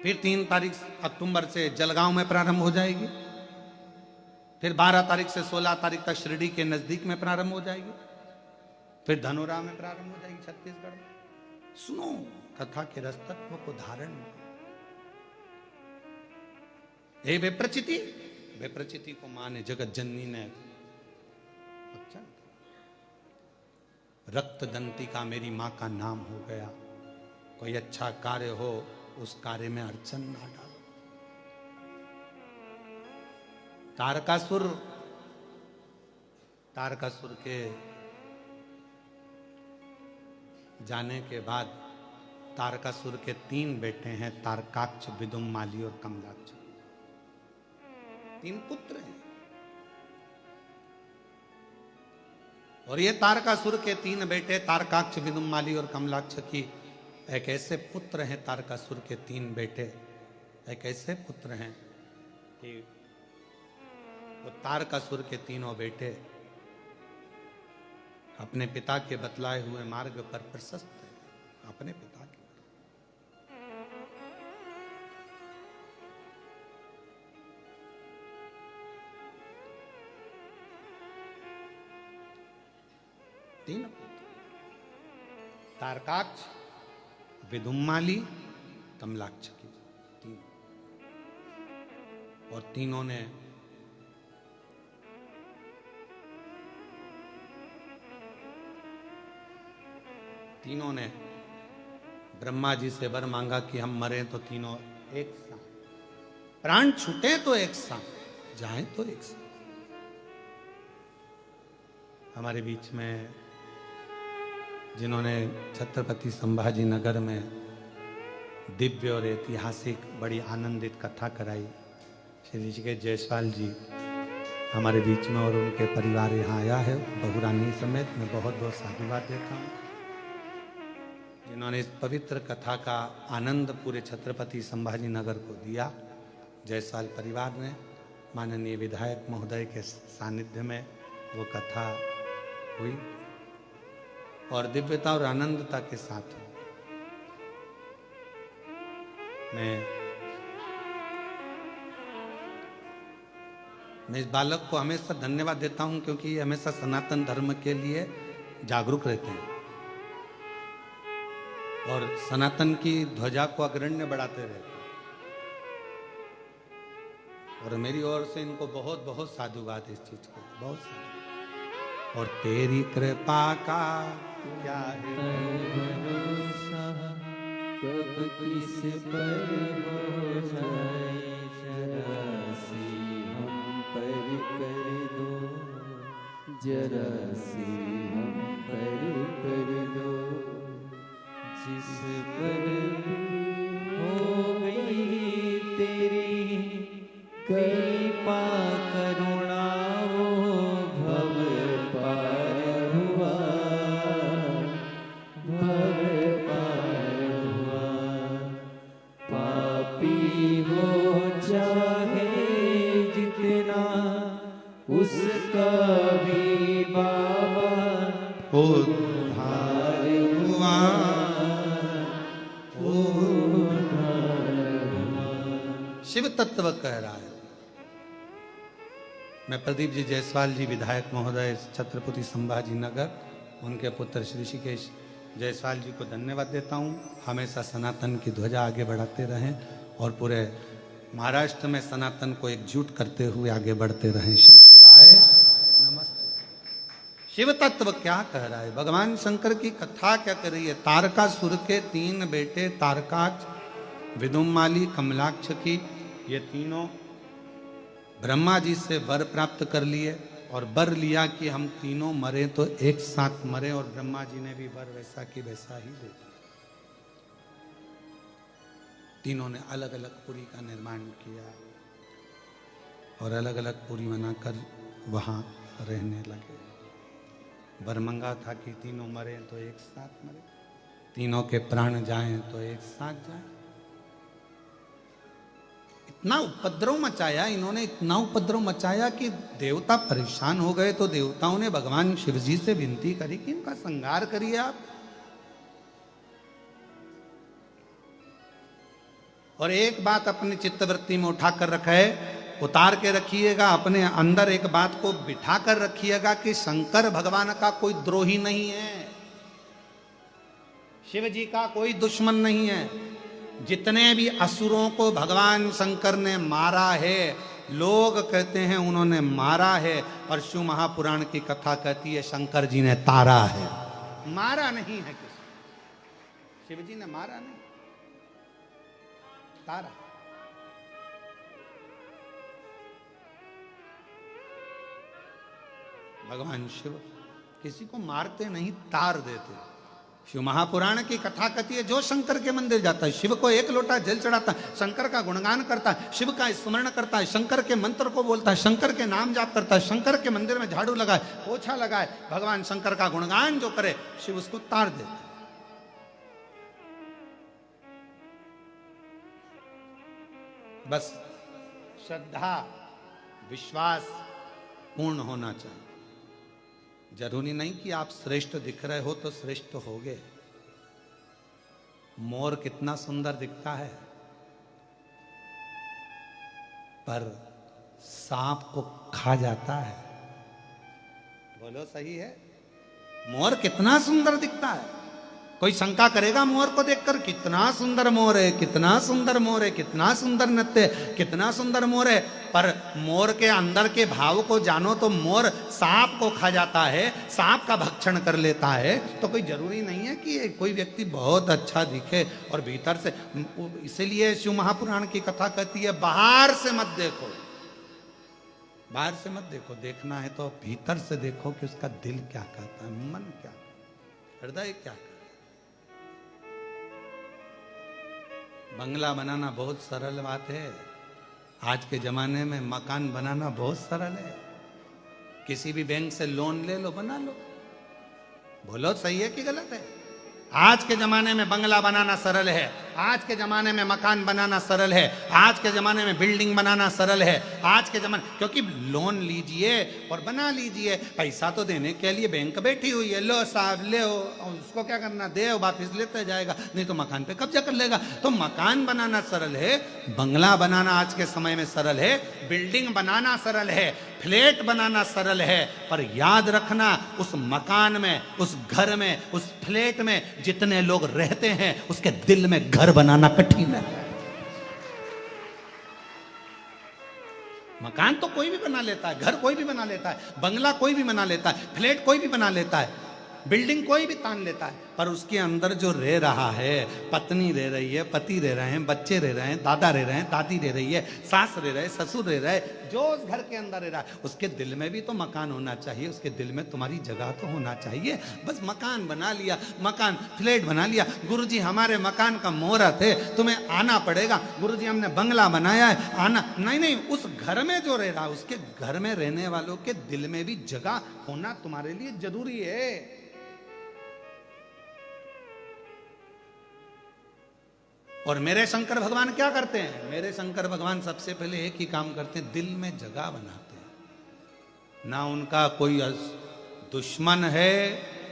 फिर 3 तारीख अक्टूबर से जलगांव में प्रारंभ हो जाएगी, फिर 12 तारीख से 16 तारीख तक शिरडी के नजदीक में प्रारंभ हो जाएगी, फिर धनोरा में प्रारंभ हो जाएगी छत्तीसगढ़ में। सुनो कथा के रसतत्व को धारण। हे विप्रचिति, विप्रचिति को मां ने, जगत जननी ने रक्त दंती का मेरी मां का नाम हो गया, कोई अच्छा कार्य हो उस कार्य में अड़चन ना डालो। तारकासुर के जाने के बाद तारकासुर के 3 बेटे हैं, तारकाक्ष, विदुम्माली और कमलाक्ष। 3 पुत्र हैं, और ये तारकासुर के 3 बेटे तारकाक्ष, विदुम्माली और कमलाक्ष की एक ऐसे पुत्र हैं, तारकासुर के 3 बेटे एक ऐसे पुत्र हैं कि वो तारकासुर के 3 बेटे अपने पिता के बतलाए हुए मार्ग पर प्रशस्त है, अपने पिता के। तीन तारकाक्ष, विदुम्माली, कमलाक्ष की 3, और तीनों ने ब्रह्मा जी से वर मांगा कि हम मरे तो तीनों एक साथ, प्राण छूटे तो एक साथ, जाए तो एक साथ। हमारे बीच में जिन्होंने छत्रपति संभाजी नगर में दिव्य और ऐतिहासिक बड़ी आनंदित कथा कराई, श्री जी के जयसवाल जी हमारे बीच में, और उनके परिवार यहाँ आया है बहुरानी समेत। मैं बहुत बहुत साधुवाद देता हूँ जिन्होंने इस पवित्र कथा का आनंद पूरे छत्रपति संभाजी नगर को दिया। जयसवाल परिवार ने माननीय विधायक महोदय के सानिध्य में वो कथा हुई और दिव्यता और आनंदता के साथ मैं इस बालक को हमेशा धन्यवाद देता हूं, क्योंकि ये हमेशा सनातन धर्म के लिए जागरूक रहते हैं और सनातन की ध्वजा को अग्रण्य बढ़ाते रहते हैं। और मेरी ओर से इनको बहुत बहुत साधुवाद इस चीज को, बहुत साधुवाद। और तेरी कृपा का क्या है भरोसा, कब किस पर हो जाए जरा सी हम पर कर दो, जरा सी हम पर कर दो। जिस पर हो गई तेरी कृपा करुणा, वो भव पार हुआ, भव पार हुआ। पापी हो चाहे जितना, उसका भी बाबा उद्धार हुआ, उद्धार हुआ। शिव तत्व कह रहा है। मैं प्रदीप जी जायसवाल जी विधायक महोदय छत्रपति संभाजी नगर, उनके पुत्र श्री ऋषिकेश जायसवाल जी को धन्यवाद देता हूँ। हमेशा सनातन की ध्वजा आगे बढ़ाते रहें और पूरे महाराष्ट्र में सनातन को एकजुट करते हुए आगे बढ़ते रहें। श्री शिवाय नमस्ते। शिव तत्व क्या कह रहा है? भगवान शंकर की कथा क्या कर रही है? तारकासुर के 3 बेटे तारकाक्ष, विदुमाली, कमलाक्ष की, ये तीनों ब्रह्मा जी से वर प्राप्त कर लिए और वर लिया कि हम तीनों मरे तो एक साथ मरे, और ब्रह्मा जी ने भी वर वैसा की वैसा ही दे दिया। तीनों ने अलग अलग पुरी का निर्माण किया और अलग अलग पुरी बनाकर वहां रहने लगे। वर मंगा था कि तीनों मरे तो एक साथ मरे, तीनों के प्राण जाएं तो एक साथ जाएं। इतना उपद्रव मचाया इन्होंने, इतना उपद्रव मचाया कि देवता परेशान हो गए। तो देवताओं ने भगवान शिव जी से विनती करी कि इनका संहार करिए आप। और एक बात अपनी चित्तवृत्ति में उठा कर रखा है, उतार के रखिएगा अपने अंदर, एक बात को बिठा कर रखिएगा कि शंकर भगवान का कोई द्रोही नहीं है, शिव जी का कोई दुश्मन नहीं है। जितने भी असुरों को भगवान शंकर ने मारा है, लोग कहते हैं उन्होंने मारा है, और शिव महापुराण की कथा कहती है शंकर जी ने तारा है, मारा नहीं है किसी। शिव जी ने मारा नहीं, तारा। भगवान शिव किसी को मारते नहीं, तार देते। शिव महापुराण की कथा कहती है जो शंकर के मंदिर जाता है, शिव को 1 लोटा जल चढ़ाता है, शंकर का गुणगान करता है, शिव का स्मरण करता है, शंकर के मंत्र को बोलता है, शंकर के नाम जाप करता है, शंकर के मंदिर में झाड़ू लगाए, पोछा लगाए, भगवान शंकर का गुणगान जो करे, शिव उसको तार देता है। बस श्रद्धा विश्वास पूर्ण होना चाहिए। जरूरी नहीं कि आप श्रेष्ठ दिख रहे हो तो श्रेष्ठ होगे। मोर कितना सुंदर दिखता है, पर सांप को खा जाता है। बोलो सही है? मोर कितना सुंदर दिखता है। कोई शंका करेगा मोर को देखकर, कितना सुंदर मोर है, कितना सुंदर मोर है, कितना सुंदर नृत्य, कितना सुंदर मोर है, पर मोर के अंदर के भाव को जानो तो मोर सांप को खा जाता है, सांप का भक्षण कर लेता है। तो कोई जरूरी नहीं है कि कोई व्यक्ति बहुत अच्छा दिखे और भीतर से। इसीलिए शिव महापुराण की कथा कहती है बाहर से मत देखो, बाहर से मत देखो, देखना है तो भीतर से देखो कि उसका दिल क्या कहता है, मन क्या, हृदय क्या। बंगला बनाना बहुत सरल बात है, आज के जमाने में मकान बनाना बहुत सरल है। किसी भी बैंक से लोन ले लो, बना लो। बोलो सही है कि गलत है? आज के जमाने में बंगला बनाना सरल है, आज के जमाने में मकान बनाना सरल है, आज के जमाने में बिल्डिंग बनाना सरल है, आज के जमाने, क्योंकि लोन लीजिए और बना लीजिए। पैसा तो देने के लिए बैंक बैठी हुई है, लो साहब ले, उसको क्या करना, दे वापिस लेते जाएगा, नहीं तो मकान पे कब्जा कर लेगा। तो मकान बनाना सरल है, बंगला बनाना आज के समय में सरल है, बिल्डिंग बनाना सरल है, फ्लैट बनाना सरल है। पर याद रखना, उस मकान में, उस घर में, उस फ्लैट में जितने लोग रहते हैं उसके दिल में घर बनाना कठिन है। मकान तो कोई भी बना लेता है, घर कोई भी बना लेता है, बंगला कोई भी बना लेता है, फ्लैट कोई भी बना लेता है, बिल्डिंग कोई भी तान लेता है, पर उसके अंदर जो रह रहा है, पत्नी रह रही है, पति रह रहे हैं, बच्चे रह रहे हैं, दादा रह रहे हैं, दादी रह रही है, सास रह रहे, ससुर रह रहे, जो उस घर के अंदर रह रहा है, उसके दिल में भी तो मकान होना चाहिए, उसके दिल में तुम्हारी जगह तो होना चाहिए। बस मकान बना लिया, मकान फ्लैट बना लिया, गुरुजी हमारे मकान का मुहूर्त है, तुम्हें आना पड़ेगा, गुरुजी हमने बंगला बनाया है, आना। नहीं नहीं, उस घर में जो रह रहा, उसके घर में रहने वालों के दिल में भी जगह होना तुम्हारे लिए जरूरी है। और मेरे शंकर भगवान क्या करते हैं? मेरे शंकर भगवान सबसे पहले एक ही काम करते हैं, दिल में जगह बनाते हैं। ना उनका कोई दुश्मन है,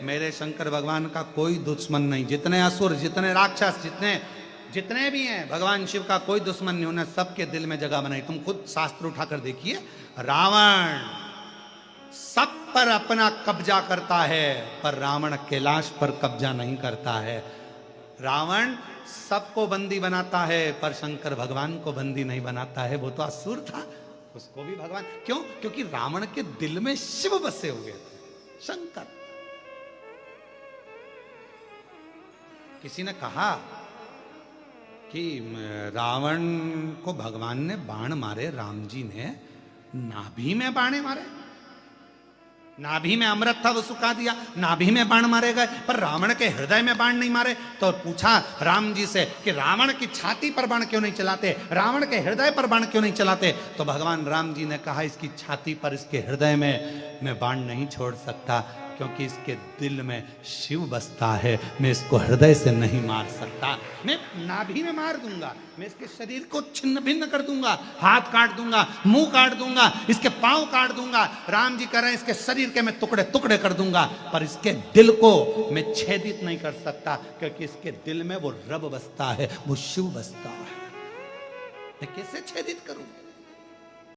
मेरे शंकर भगवान का कोई दुश्मन नहीं। जितने असुर, जितने राक्षस, जितने भी हैं भगवान शिव का कोई दुश्मन नहीं, उन्हें सबके दिल में जगह बनाई। तुम खुद शास्त्र उठाकर देखिए, रावण सब पर अपना कब्जा करता है, पर रावण कैलाश पर कब्जा नहीं करता है। रावण सबको बंदी बनाता है, पर शंकर भगवान को बंदी नहीं बनाता है। वो तो असुर था, उसको भी भगवान क्यों? क्योंकि रावण के दिल में शिव बसे हुए थे, शंकर। किसी ने कहा कि रावण को भगवान ने बाण मारे, राम जी ने नाभि में बाणे मारे। नाभि में अमृत था, वो सुखा दिया, नाभि में बाण मारे गए, पर रावण के हृदय में बाण नहीं मारे। तो पूछा राम जी से कि रावण की छाती पर बाण क्यों नहीं चलाते, रावण के हृदय पर बाण क्यों नहीं चलाते? तो भगवान राम जी ने कहा, इसकी छाती पर, इसके हृदय में मैं बाण नहीं छोड़ सकता, क्योंकि इसके दिल में शिव बसता है। मैं इसको हृदय से नहीं मार सकता, मैं नाभि में मार दूंगा, मैं इसके शरीर को छिन्न भिन्न कर दूंगा, हाथ काट दूंगा, मुंह काट दूंगा, इसके पांव काट दूंगा। राम जी कह रहे हैं इसके शरीर के मैं टुकड़े टुकड़े कर दूंगा, पर इसके दिल को मैं छेदित नहीं कर सकता, क्योंकि इसके दिल में वो रब बसता है, वो शिव बसता है। मैं कैसे छेदित करूं?